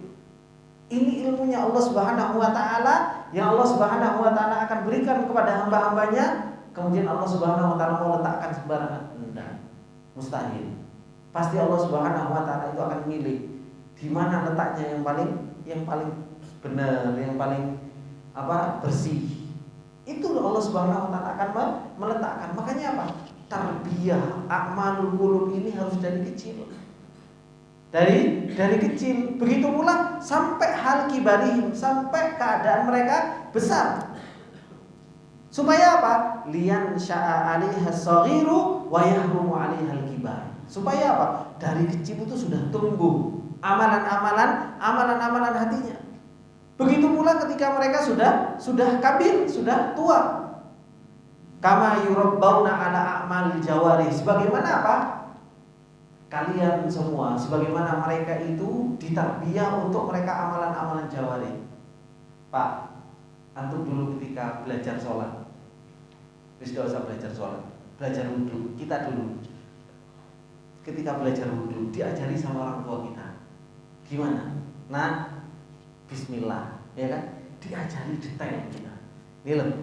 Ini ilmunya Allah Subhanahu wa taala yang Allah Subhanahu wa taala akan berikan kepada hamba-hambanya, kemudian Allah Subhanahu wa taala mau letakkan sembarangan? Enggak. Mustahil. Pasti Allah Subhanahu wa taala itu akan milih di mana letaknya yang paling benar, yang paling bersih. Itu Allah Subhanahu wa taala akan meletakkan. Makanya apa? Tarbiyah a'malul qulub ini harus dari kecil. Dari kecil. Begitu pula sampai hal kibarihim, sampai keadaan mereka besar. Supaya apa? Lian sya'a 'alaiha as-saghiru wa yahrumu 'alaiha al-kibar. Supaya apa? Dari kecil itu sudah tumbuh amalan-amalan hatinya. Begitu pula ketika mereka sudah kabir, sudah tua. Kama yurabbauna ala a'malil jawari. Sebagaimana apa? Kalian semua, sebagaimana mereka itu ditarbiyah untuk mereka amalan-amalan jawari. Pak, antum dulu ketika belajar sholat, tidak usah belajar sholat, belajar wudhu. Kita dulu ketika belajar wudhu diajari sama orang tua kita gimana? Nah, bismillah, ya kan? Diajari detail kita. Ini loh,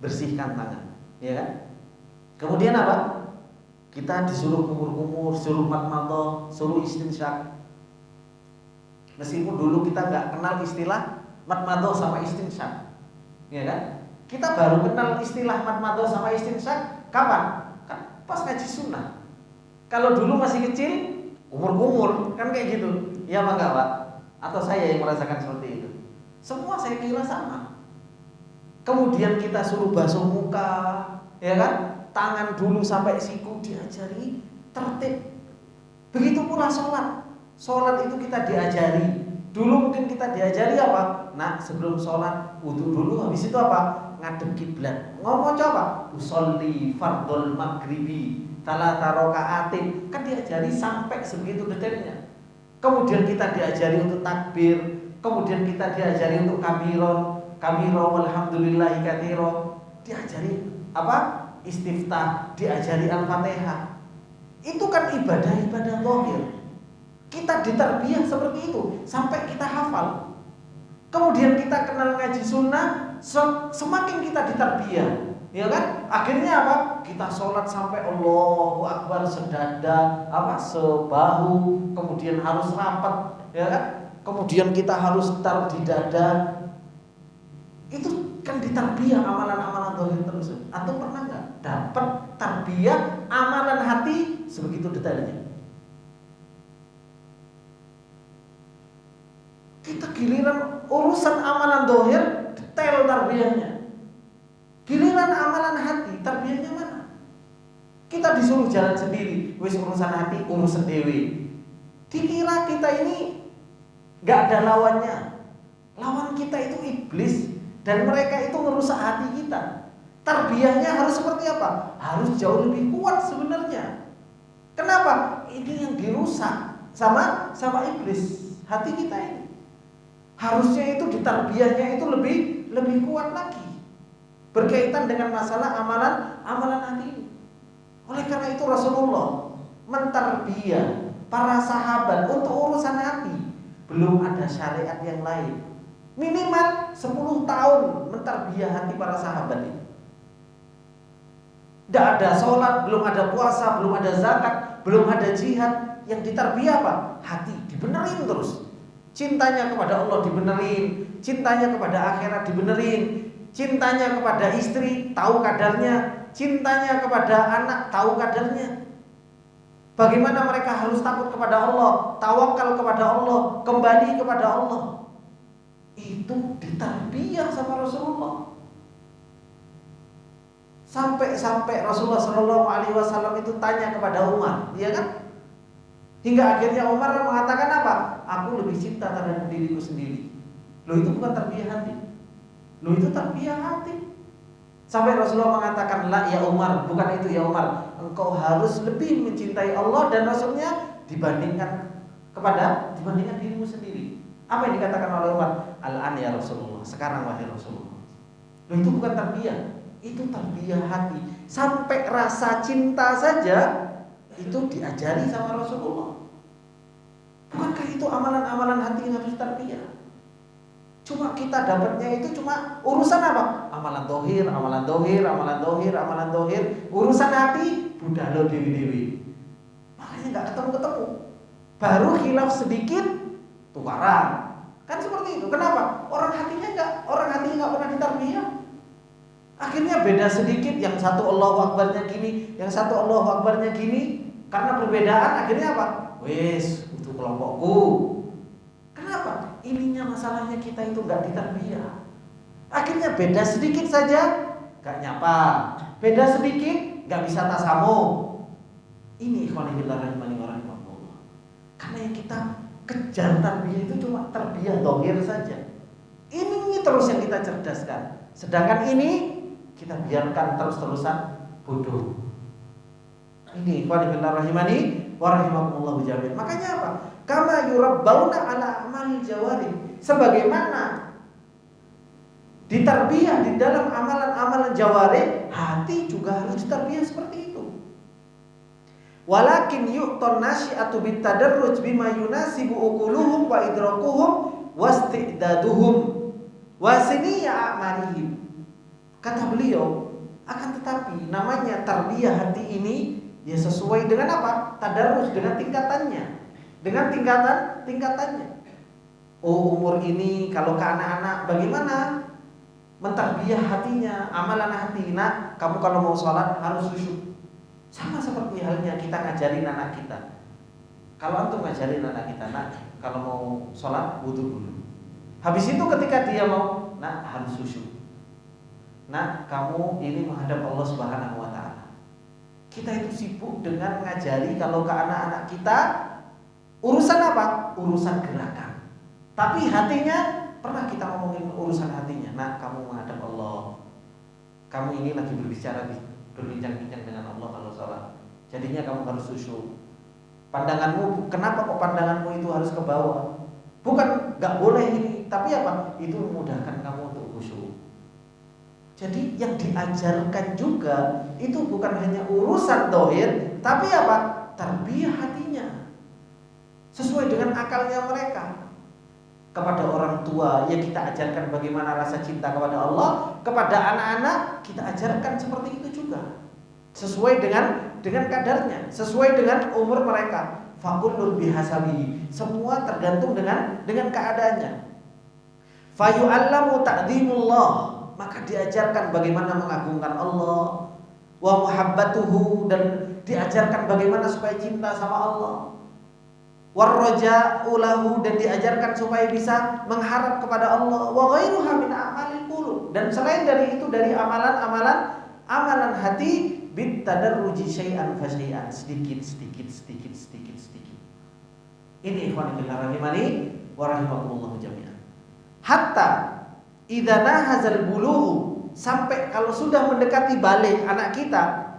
bersihkan tangan, ya kan? Kemudian apa? Kita disuruh kumur-kumur, suruh madmadah, suruh istinsyak. Meskipun dulu kita nggak kenal istilah madmadah sama istinsyak, ya kan? Kita baru kenal istilah madmadah sama istinsyak kapan? Kan pas ngaji sunnah. Kalau dulu masih kecil, kumur-kumur, kan kayak gitu. Ya apa enggak, Pak? Atau saya yang merasakan seperti itu? Semua saya kira sama. Kemudian kita suruh basuh muka, ya kan? Tangan dulu sampai siku diajari tertib. Begitu pula sholat. Sholat itu kita diajari Dulu mungkin kita diajari apa? Nah, sebelum sholat wudu dulu, habis itu apa? Ngadep kiblat. Ngomong apa? Usolli fardhol maghribi talata rakaatin. Kan diajari sampai sebegitu detailnya. Kemudian kita diajari untuk takbir, kemudian kita diajari untuk kabiro walhamdulillahi katsiro, diajari apa? Istiftah, diajari al-fatihah. Itu kan ibadah-ibadah zahir. Kita ditarbiyah seperti itu sampai kita hafal. Kemudian kita kenal ngaji sunnah, semakin kita ditarbiyah, ya kan? Akhirnya apa? Kita sholat sampai Allahu Akbar sedada, sebahu, kemudian harus rapat, ya kan? Kemudian kita harus taruh di dada. Itu kan ditarbiyah amalan-amalan zahir terus. Atau pernah nggak dapat tarbiyah amalan hati sebegitu detailnya? Kita giliran urusan amalan zahir detail tarbiyahnya. Giliran amalan hati tarbiyahnya mana? Kita disuruh jalan sendiri, wis urusan hati urusan dewi. Dikira kita ini nggak ada lawannya. Lawan kita itu iblis. Dan mereka itu merusak hati kita. Tarbiyahnya harus seperti apa? Harus jauh lebih kuat sebenarnya. Kenapa? Ini yang dirusak sama iblis. Hati kita ini. Harusnya itu ditarbiyahnya itu lebih kuat lagi. Berkaitan dengan masalah amalan hati ini. Oleh karena itu Rasulullah mentarbiyah para sahabat untuk urusan hati. Belum ada syariat yang lain. Minimal 10 tahun mentarbiyah hati para sahabat ini. Tidak ada sholat, belum ada puasa, belum ada zakat, belum ada jihad. Yang ditarbiyah apa? Hati, dibenerin terus. Cintanya kepada Allah dibenerin, cintanya kepada akhirat dibenerin, cintanya kepada istri tahu kadarnya, cintanya kepada anak tahu kadarnya. Bagaimana mereka harus takut kepada Allah, tawakal kepada Allah, kembali kepada Allah. Itu ditarbiyah sama Rasulullah. Sampai Rasulullah SAW itu tanya kepada Umar, iya kan? Hingga akhirnya Umar mengatakan apa? Aku lebih cinta terhadap diriku sendiri. Loh, itu bukan tarbiyah hati. Loh, itu tarbiyah hati. Sampai Rasulullah mengatakan, la ya Umar, bukan itu ya Umar. Engkau harus lebih mencintai Allah dan Rasulnya dibandingkan dirimu sendiri. Apa yang dikatakan oleh Umar? Al-an ya Rasulullah, sekarang wahai Rasulullah. Loh, itu bukan tarbiyah, itu tarbiyah hati. Sampai rasa cinta saja itu diajari sama Rasulullah. Bukankah itu amalan-amalan hati yang harus tarbiyah? Cuma kita dapatnya itu cuma urusan apa? Amalan dohir, amalan dohir, amalan dohir, amalan dohir. Urusan hati, budah lo dewi-dewi. Makanya nggak ketemu-ketemu. Baru khilaf sedikit, tukaran. Kan seperti itu. Kenapa? Orang hatinya nggak pernah ditarbiyah. Akhirnya beda sedikit, yang satu Allahu Akbarnya gini, yang satu Allahu Akbarnya gini. Karena perbedaan akhirnya apa? Wes, itu kelompokku. Kenapa? Ininya masalahnya kita itu nggak ditarbiyah. Akhirnya beda sedikit saja nggak nyapa, beda sedikit nggak bisa tasamu. Ini ikhwan fillah rahimani wa rahimakumullah. Karena yang kita kejar tarbiyah itu cuma tarbiyah dohir saja. Ini terus yang kita cerdaskan. Sedangkan ini kita biarkan terus-terusan bodoh. Ini ikhwan fillah rahimani wa rahimakumullah jami'an. Makanya apa? Kama yurabbauna ala amal jawarih. Sebagaimana ditarbiyah di dalam amalan-amalan jawarih, hati juga harus ditarbiyah seperti itu. Walakin yu'ton nasyi'atu bitadarruj bima yunasibu uquluhum wa idrakuhum wasti'daduhum wasiniya a'marihim. Kata beliau, akan tetapi namanya tarbiyah hati ini ya sesuai dengan apa? Tadarruj, dengan tingkatannya. Dengan tingkatannya. Oh, umur ini kalau ke anak-anak bagaimana? Mentarbiyah hatinya, amalan hati. Nah, kamu kalau mau sholat harus khusyuk. Sama seperti halnya kita ngajarin anak kita. Kalau antum ngajarin anak kita, nak, kalau mau sholat wudu dulu. Habis itu ketika dia mau, nak, harus khusyuk. Nak, kamu ini menghadap Allah Subhanahu wa ta'ala. Kita itu sibuk dengan ngajari kalau ke anak-anak kita urusan apa? Urusan gerakan. Tapi hatinya pernah kita ngomongin urusan hatinya. Nah, kamu menghadap Allah, kamu ini lagi berbincang-bincang dengan Allah kalau sholat. Jadinya kamu harus khusyuk. Pandanganmu, kenapa kok pandanganmu itu harus ke bawah? Bukan nggak boleh ini, tapi apa? Itu memudahkan kamu untuk khusyuk. Jadi yang diajarkan juga itu bukan hanya urusan dohir, tapi apa? Tarbiyah hatinya. Sesuai dengan akalnya mereka. Kepada orang tua, ya kita ajarkan bagaimana rasa cinta kepada Allah. Kepada anak-anak, kita ajarkan seperti itu juga. Sesuai dengan kadarnya, sesuai dengan umur mereka. Fakullun bihasabihi. Semua tergantung dengan keadaannya. Fayu'allamu ta'dhimullah, maka diajarkan bagaimana mengagungkan Allah, wa muhabbatuhu, dan diajarkan bagaimana supaya cinta sama Allah, warraja'u lahu, dan diajarkan supaya bisa mengharap kepada Allah, wa ghairuha min a'malil qulub, dan selain dari itu dari amalan hati, bit tadarruji syai'an fa syai'an, sedikit. Ini ikhwan fillah rahimani wa rahimakumullah jami'an. Hatta idza nahazal bulugh, sampai kalau sudah mendekati balik anak kita,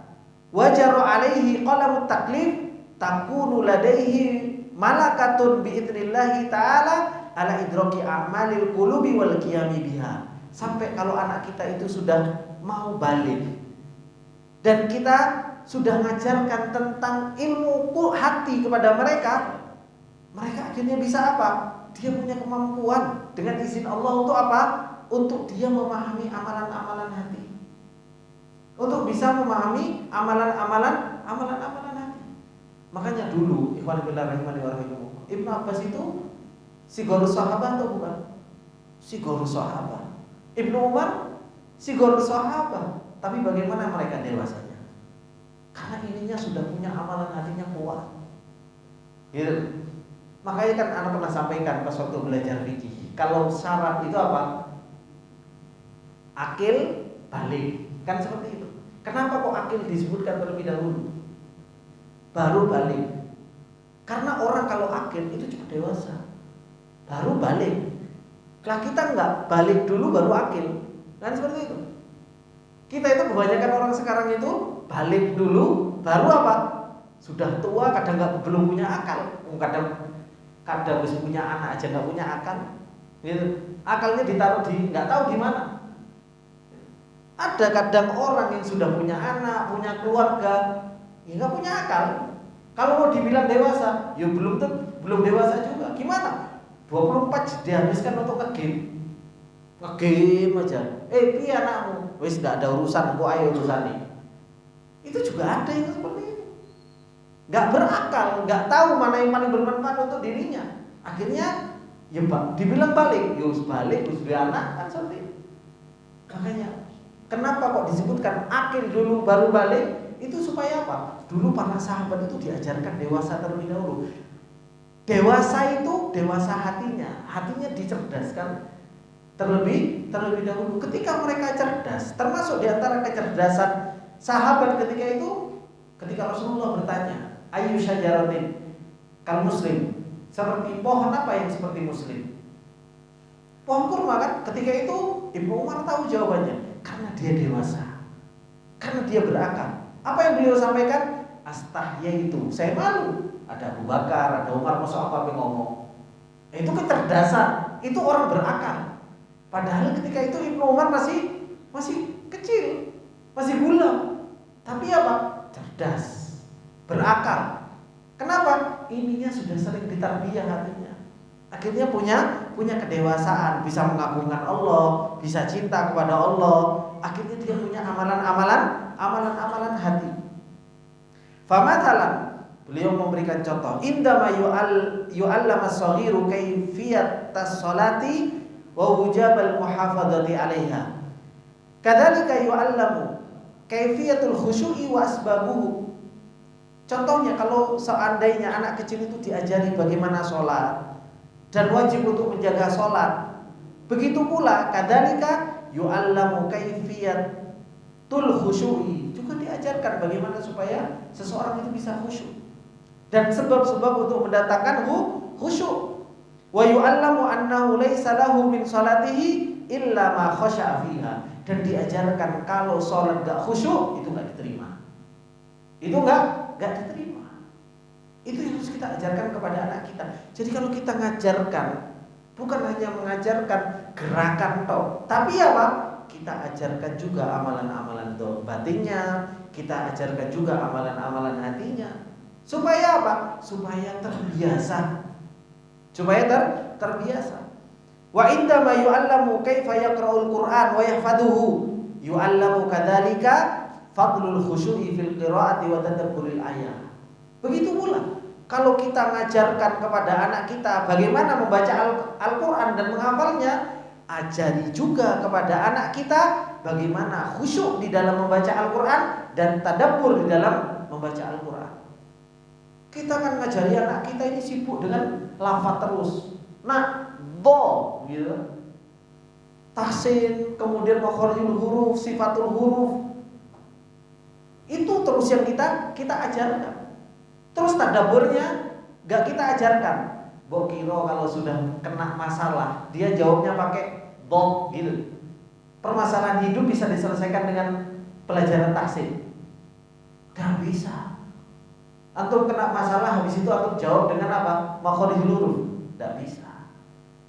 wajaru alaihi qalamut taklif, takunu ladaihi malakatun biidnillahi ta'ala ala idraki a'malil qulubi wal qiyami biha. Sampai kalau anak kita itu sudah mau balik dan kita sudah mengajarkan tentang ilmu hati kepada mereka akhirnya bisa apa? Dia punya kemampuan dengan izin Allah untuk apa? Untuk dia memahami amalan-amalan hati. Untuk bisa memahami amalan-amalan hati. Makanya dulu ikhwan fillah rahimani wa rahimakumullah, Ibnu Abbas itu sigorus sahabat atau bukan? Sigorus sahabat. Ibnu Umar sigorus sahabat. Tapi bagaimana mereka dewasanya? Karena ininya sudah punya amalan hatinya kuat. Gitu. Makanya kan anak pernah sampaikan pas waktu belajar fikih, kalau syarat itu apa? Akil balik, kan seperti itu. Kenapa kok akil disebutkan terlebih dahulu, baru balik? Karena orang kalau akil itu cukup dewasa, baru balik. Kalau kita enggak, balik dulu baru akil, kan seperti itu. Kita itu kebanyakan orang sekarang itu balik dulu, baru apa? Sudah tua, kadang belum punya akal, kadang bisa punya anak aja nggak punya akal, gitu. Akalnya ditaruh di nggak tahu di mana. Ada kadang orang yang sudah punya anak, punya keluarga, ya nggak punya akal. Kalau mau dibilang dewasa, ya belum dewasa juga. Gimana? 24 jam dihabiskan untuk ngegame aja. Piye anakmu? Wis nggak ada urusan, kok ayo urusan nih. Itu juga ada yang seperti itu. Nggak berakal, nggak tahu mana yang paling bermanfaat untuk dirinya. Akhirnya ya dibilang balik, balik anak kan seperti itu. Makanya kenapa kok disebutkan akil dulu baru balik? Itu supaya apa? Dulu para sahabat itu diajarkan dewasa terlebih dahulu. Dewasa itu dewasa hatinya dicerdaskan terlebih dahulu. Ketika mereka cerdas, termasuk diantara kecerdasan sahabat ketika itu, ketika Rasulullah bertanya, ayu syajaratin kal muslim, seperti pohon apa yang seperti muslim? Pohon kurma kan? Ketika itu Ibnu Umar tahu jawabannya, karena dia dewasa, karena dia berakal. Apa yang beliau sampaikan? Astahya itu, saya malu. Ada Abu Bakar, ada Umar, masa apa yang ngomong? Itu kecerdasan, itu orang berakal. Padahal ketika itu Ibnu Umar masih kecil, masih bulam. Tapi apa? Cerdas, berakal. Kenapa? Ininya sudah sering ditarbiyah hatinya. Akhirnya punya kedewasaan, bisa mengagungkan Allah, bisa cinta kepada Allah. Akhirnya dia punya amalan hati. Famathalan, beliau memberikan contoh, indama yu'allama as-saghiru kayfiyat as-salati wa wujubal muhafadzati 'alaiha. Kadzalika yu'allamu kayfiyatul khusyu'i wa asbabuhu. Contohnya kalau seandainya anak kecil itu diajari bagaimana sholat dan wajib untuk menjaga sholat, begitu pula kadzalika yu'allamu kayfiyatul khusyu'i, juga diajarkan bagaimana supaya seseorang itu bisa khusyuk dan sebab-sebab untuk mendatangkan khusyuk. wa yu'allamu annahu laisa lahu min salatihi illa ma khasha'a fiha. Dan diajarkan kalau sholat gak khusyuk itu gak diterima. Itu gak diterima. Itu yang harus kita ajarkan kepada anak kita. Jadi kalau kita ngajarkan, bukan hanya mengajarkan gerakan toh, tapi apa? Kita ajarkan juga amalan-amalan batinnya, kita ajarkan juga amalan-amalan hatinya. Supaya apa? Supaya terbiasa. Terbiasa. Wa indama yu'allamu kaifa yaqra'ul Qur'an wa yahfaduhu yu'allamu kadzalika fadlul khusyu'i fil qira'ati wa tadabburil ayat. Begitu pula kalau kita ngajarkan kepada anak kita bagaimana membaca Al-Qur'an dan menghafalnya, ajari juga kepada anak kita bagaimana khusyuk di dalam membaca Al-Qur'an dan tadabbur di dalam membaca Al-Qur'an. Kita kan ngajari anak kita ini sibuk dengan lafaz terus. Nah, do gitu. Tahsin, kemudian makharijul huruf, sifatul huruf. Itu terus yang kita ajarkan. Terus tadabburnya gak kita ajarkan. Mbok kira kalau sudah kena masalah, dia jawabnya pakai do gitu. Permasalahan hidup bisa diselesaikan dengan pelajaran tahsin. Gak bisa. Antum kena masalah habis itu antum jawab dengan apa? Makharijul huruf. Gak bisa.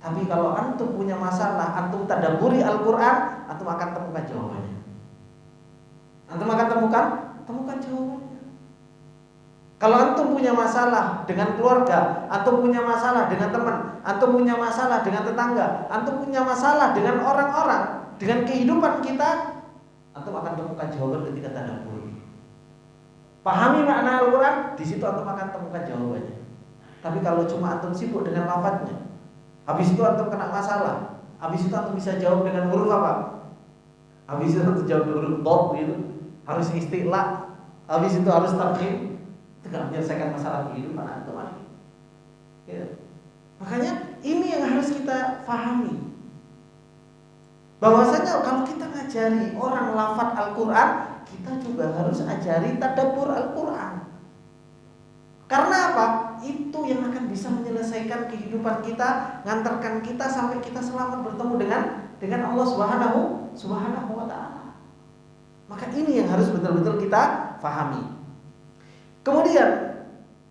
Tapi kalau antum punya masalah, antum tadabburi Al-Qur'an, antum akan temukan jawabannya. Antum akan temukan jawabannya. Kalau antum punya masalah dengan keluarga, antum punya masalah dengan teman, antum punya masalah dengan tetangga, antum punya masalah dengan orang-orang, dengan kehidupan kita, antum akan temukan jawaban ketika tadabbur. Pahami makna Al-Qur'an, di situ antum akan temukan jawabannya. Tapi kalau cuma antum sibuk dengan lafadznya, habis itu antum kena masalah, habis itu antum bisa jawab dengan huruf apa? Habis itu antum jawab dengan huruf dot gitu, harus istilah, habis itu harus tarhim, itu gak menyelesaikan masalah kehidupan antum. Ya. Makanya ini yang harus kita pahami. Bahwasanya kalau kita ngajari orang lafaz Al-Qur'an, kita juga harus ajari tadabbur Al-Qur'an. Karena apa? Itu yang akan bisa menyelesaikan kehidupan kita, ngantarkan kita sampai kita selamat bertemu dengan Allah Subhanahu wa taala. Maka ini yang harus betul-betul kita fahami. Kemudian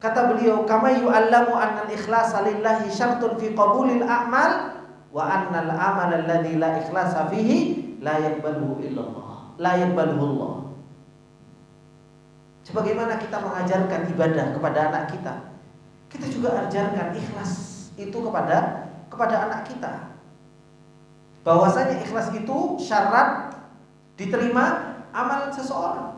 kata beliau, kama yu'allamu anna al-ikhlasa lillahi syartun fi qabulil a'mal wa anna al-amal alladhi la ikhlasa fihi la yaqbaluhu illallah, la yaqbaluhu Allah. Sebagaimana kita mengajarkan ibadah kepada anak kita, kita juga ajarkan ikhlas itu kepada anak kita. Bahwasanya ikhlas itu syarat diterima amalan seseorang.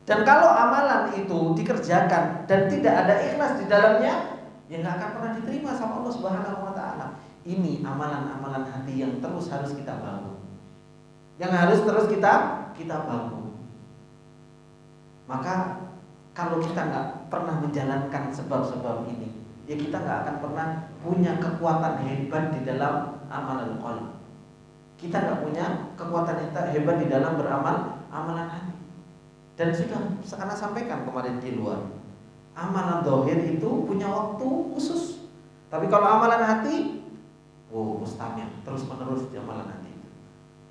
Dan kalau amalan itu dikerjakan dan tidak ada ikhlas di dalamnya, ya nggak akan pernah diterima sama Allah Subhanahu wa taala. Ini amalan-amalan hati yang terus harus kita bangun. Yang harus terus kita bangun. Maka kalau kita nggak pernah menjalankan sebab-sebab ini, ya kita nggak akan pernah punya kekuatan hebat di dalam amalan qalb. Kita nggak punya kekuatan hebat di dalam beramal amalan hati. Dan sudah anak sampaikan kemarin di luar, amalan zahir itu punya waktu khusus. Tapi kalau amalan hati, mustamil, terus menerus di amalan hati.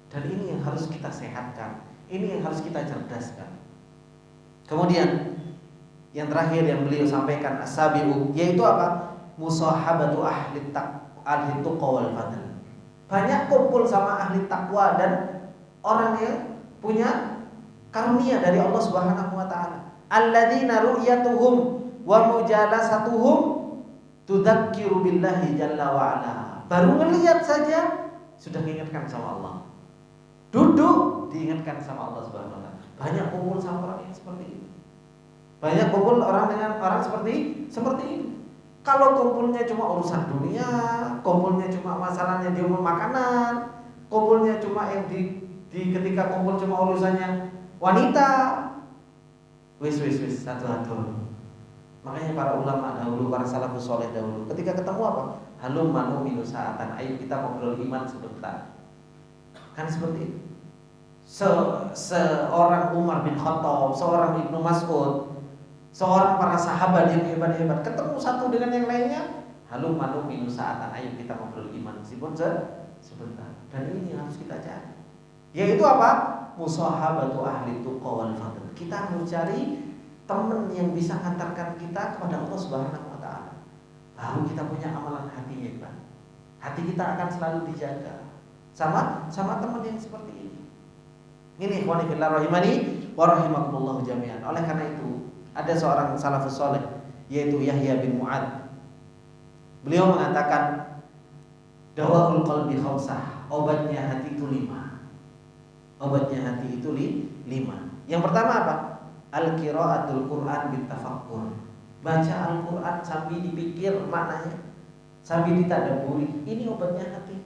Dan ini yang harus kita sehatkan, ini yang harus kita cerdaskan. Kemudian yang terakhir yang beliau sampaikan as-sabiu, yaitu apa? Musahabatu ahli taqwa wal fadl. Banyak kumpul sama ahli takwa dan orang yang punya karunia dari Allah Subhanahu wa taala. Alladzina ru'yatuhum wa mujalasatuhum tudzakkiru billahi jalla wa ala. Baru melihat saja sudah diingatkan sama Allah. Duduk diingatkan sama Allah Subhanahu wa taala. Banyak kumpul sama orang yang seperti ini. Banyak kumpul orang dengan orang seperti ini. Kalau kumpulnya cuma urusan dunia, kumpulnya cuma masalahnya di rumah makanan, kumpulnya cuma yang di ketika kumpul cuma urusannya wanita, wis satu. Makanya para ulama dahulu, para salafus soleh dahulu, ketika ketemu apa? Halum manu minu saatan, ayo kita ngobrol iman sebentar. Kan seperti itu. Seorang Umar bin Khattab, seorang Ibnu Mas'ud, seorang para sahabat yang hebat-hebat ketemu satu dengan yang lainnya, halum malum minum saatan, ayo kita ngobrol iman meskipun sebentar. Dan ini harus kita cari. Yaitu apa? Musahabatu ahli tuqa wal fadl. Kita harus cari teman yang bisa mengantarkan kita kepada Allah Subhanahu wa taala. Baru kita punya amalan hati hebat. Hati kita akan selalu dijaga sama teman yang seperti ini. Ini ikhwani fillah rahimani wa rahimakumullah jami'an. Oleh karena itu, ada seorang salafus saleh yaitu Yahya bin Mu'ad. Beliau mengatakan dawaul qalbi khamsah, obatnya hati itu 5. Obatnya hati itu 5. Yang pertama apa? Al-qiraatul Qur'an bitafakkur. Baca Al-Qur'an sambil dipikir maknanya, sambil ditadabburi. Ini obatnya hati.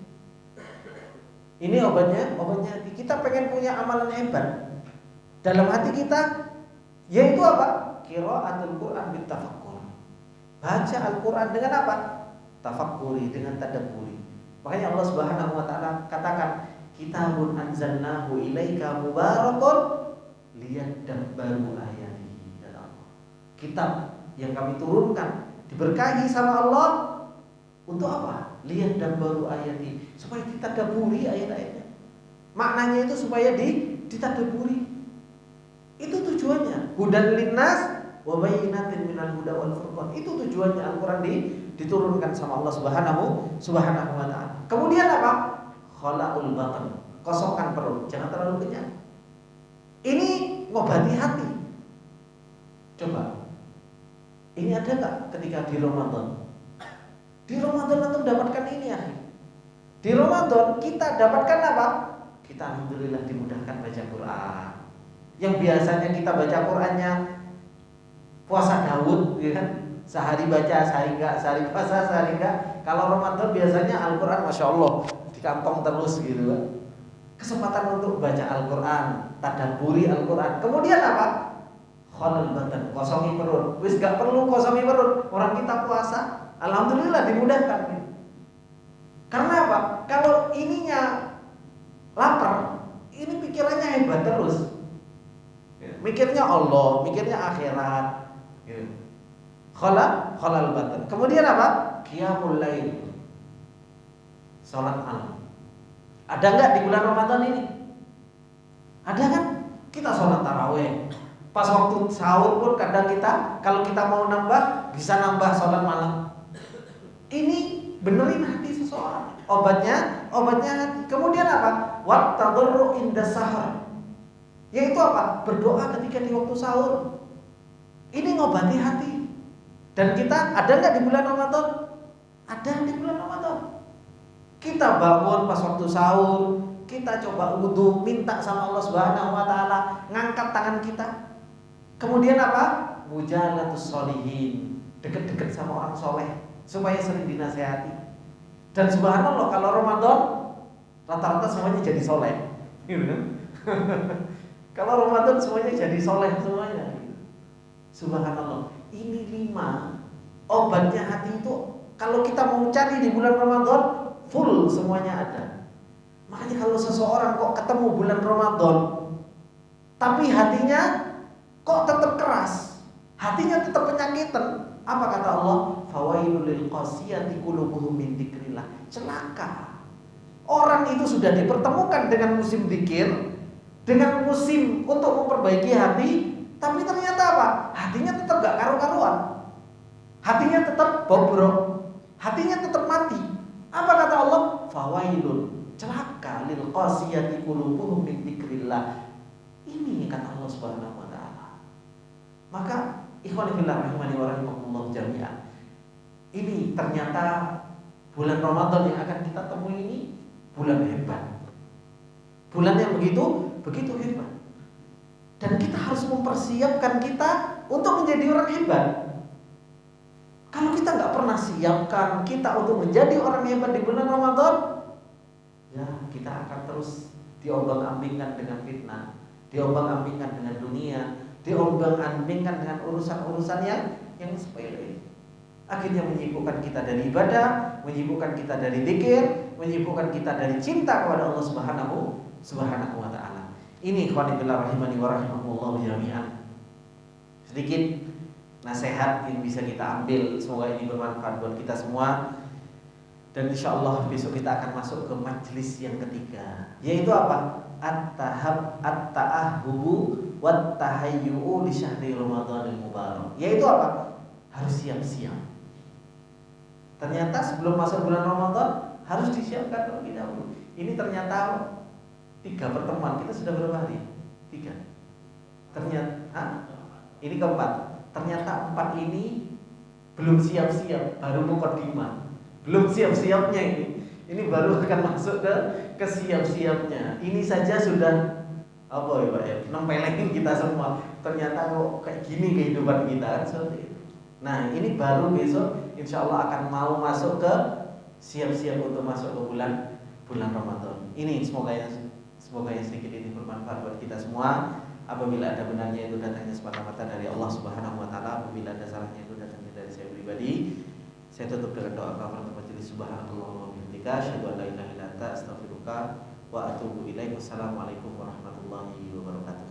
Ini obatnya hati. Kita pengen punya amalan hebat dalam hati kita, yaitu apa? Qiraatul Qur'an bitafakkur. Baca Al-Qur'an dengan apa? Tafakkuri, dengan tadabburi. Makanya Allah Subhanahu wa taala katakan, kitabun anzalnahu ilaika mubarakun liyadabbaru ayatihi. Kitab yang kami turunkan diberkahi sama Allah untuk apa? Liyadabbaru ayatihi, supaya ditadabburi ayat-ayatnya. Maknanya itu supaya ditadabburi. Itu tujuannya. Hudan linnas wa bayyinatin minal huda wal furqan. Itu tujuannya Al-Qur'an diturunkan sama Allah Subhanahu wa taala. Kemudian apa? Khala'ul batan, kosongkan perut, jangan terlalu kenyang. Ini ngobati hati. Coba. Ini ada enggak ketika di Ramadan? Di Ramadan antum dapatkan ini ya. Di Ramadan kita dapatkan apa? Kita alhamdulillah dimudahkan baca Quran. Yang biasanya kita baca Qurannya puasa Daud, ya kan? Sehari baca, sehari enggak, sehari puasa, sehari enggak. Kalau Ramadan biasanya Al-Quran Masya Allah di kantong terus gitu kan. Kesempatan untuk baca Al-Quran, tadabburi Al-Quran. Kemudian apa? Khalal batan, kosongi perut. Wis gak perlu kosongi perut. Orang kita puasa, alhamdulillah dimudahkan. Karena apa? Kalau ininya lapar, ini pikirannya hebat terus. Mikirnya Allah, mikirnya akhirat. Gitu. Khalal batan. Kemudian apa? Qiyamul lail. Salat malam. Ada enggak di bulan Ramadan ini? Ada kan? Kita salat tarawih. Pas waktu sahur pun kadang kita kalau kita mau nambah bisa nambah salat malam. Ini benerin hati seseorang. Obatnya hati. Kemudian apa? Wat tadarru inda sahur. Yaitu apa? Berdoa ketika di waktu sahur. Ini ngobati hati. Dan kita ada nggak di bulan Ramadan? Ada di bulan Ramadan. Kita bangun pas waktu sahur, kita coba wudu, minta sama Allah Subhanahu wa taala, ngangkat tangan kita. Kemudian apa? Mujalatus sholihin, deket-deket sama orang soleh supaya sering dinasehati. Dan subhanallah kalau Ramadan rata-rata semuanya jadi soleh. Kalau Ramadan semuanya jadi soleh semuanya. Subhanallah. Ini 5 obatnya hati itu. Kalau kita mau cari di bulan Ramadan, full semuanya ada. Makanya kalau seseorang kok ketemu bulan Ramadan, tapi hatinya kok tetap keras, hatinya tetap penyakitan, apa kata Allah? Fawailul lil qasiyati qulubuhum min dzikrillah. Celaka. Orang itu sudah dipertemukan dengan musim zikir, dengan musim untuk memperbaiki hati, tapi ternyata apa? Hatinya tetap gak karu-karuan. Hatinya tetap bobrok. Hatinya tetap mati. Apa kata Allah? Fawailun, celaka lil qasiyati qulubuhum min dzikrillah. Ini kata Allah Subhanahu wa taala. Maka ikhwani fillah rahimani wa rahimakumullah jami'an. Ini ternyata bulan Ramadan yang akan kita temui ini bulan hebat. Bulan yang begitu hebat. Dan kita harus mempersiapkan kita untuk menjadi orang hebat. Kalau kita nggak pernah siapkan kita untuk menjadi orang hebat di bulan Ramadan, ya kita akan terus diombang-ambingkan dengan fitnah, diombang-ambingkan dengan dunia, diombang-ambingkan dengan urusan-urusan yang sepele. Akhirnya menyibukkan kita dari ibadah, menyibukkan kita dari zikir, menyibukkan kita dari cinta kepada Allah Subhanahu wa taala. Ini ikhwani fillah rahimani wa rahimakumullah jami'an. Sedikit nasihat yang bisa kita ambil. Semoga ini bermanfaat buat kita semua. Dan insya Allah besok kita akan masuk ke majelis yang ketiga, yaitu apa? At-ta'ahhubu wat-tahayyu'u li syahri Ramadanil mubarak. Yaitu apa? Harus siap-siap. Ternyata sebelum masuk bulan Ramadan harus disiapkan terlebih dahulu. Ini ternyata 3 pertemuan kita sudah berapa hari? 3. Ternyata ini keempat. Ternyata 4 ini belum siap-siap, baru mukadimah. Belum siap-siapnya ini. Ini baru akan masuk ke siap-siapnya. Ini saja sudah apa ya Pak ya? Nempelin kita semua. Ternyata kok kayak gini kehidupan kita kan seperti itu. Nah, ini baru besok insya Allah akan mau masuk ke siap-siap untuk masuk ke bulan Ramadan. Ini semoga yang sedikit ini bermanfaat buat kita semua. Apabila ada benarnya itu datangnya semata-mata dari Allah Subhanahu wa taala, apabila ada salahnya itu datangnya dari saya pribadi. Saya tutup dengan doa kafaratul majelis. Subhanallah wa bihamdika, asyhadu an la ilaha illa anta, astaghfiruka wa atubu ilaik. Wassalamualaikum warahmatullahi wabarakatuh.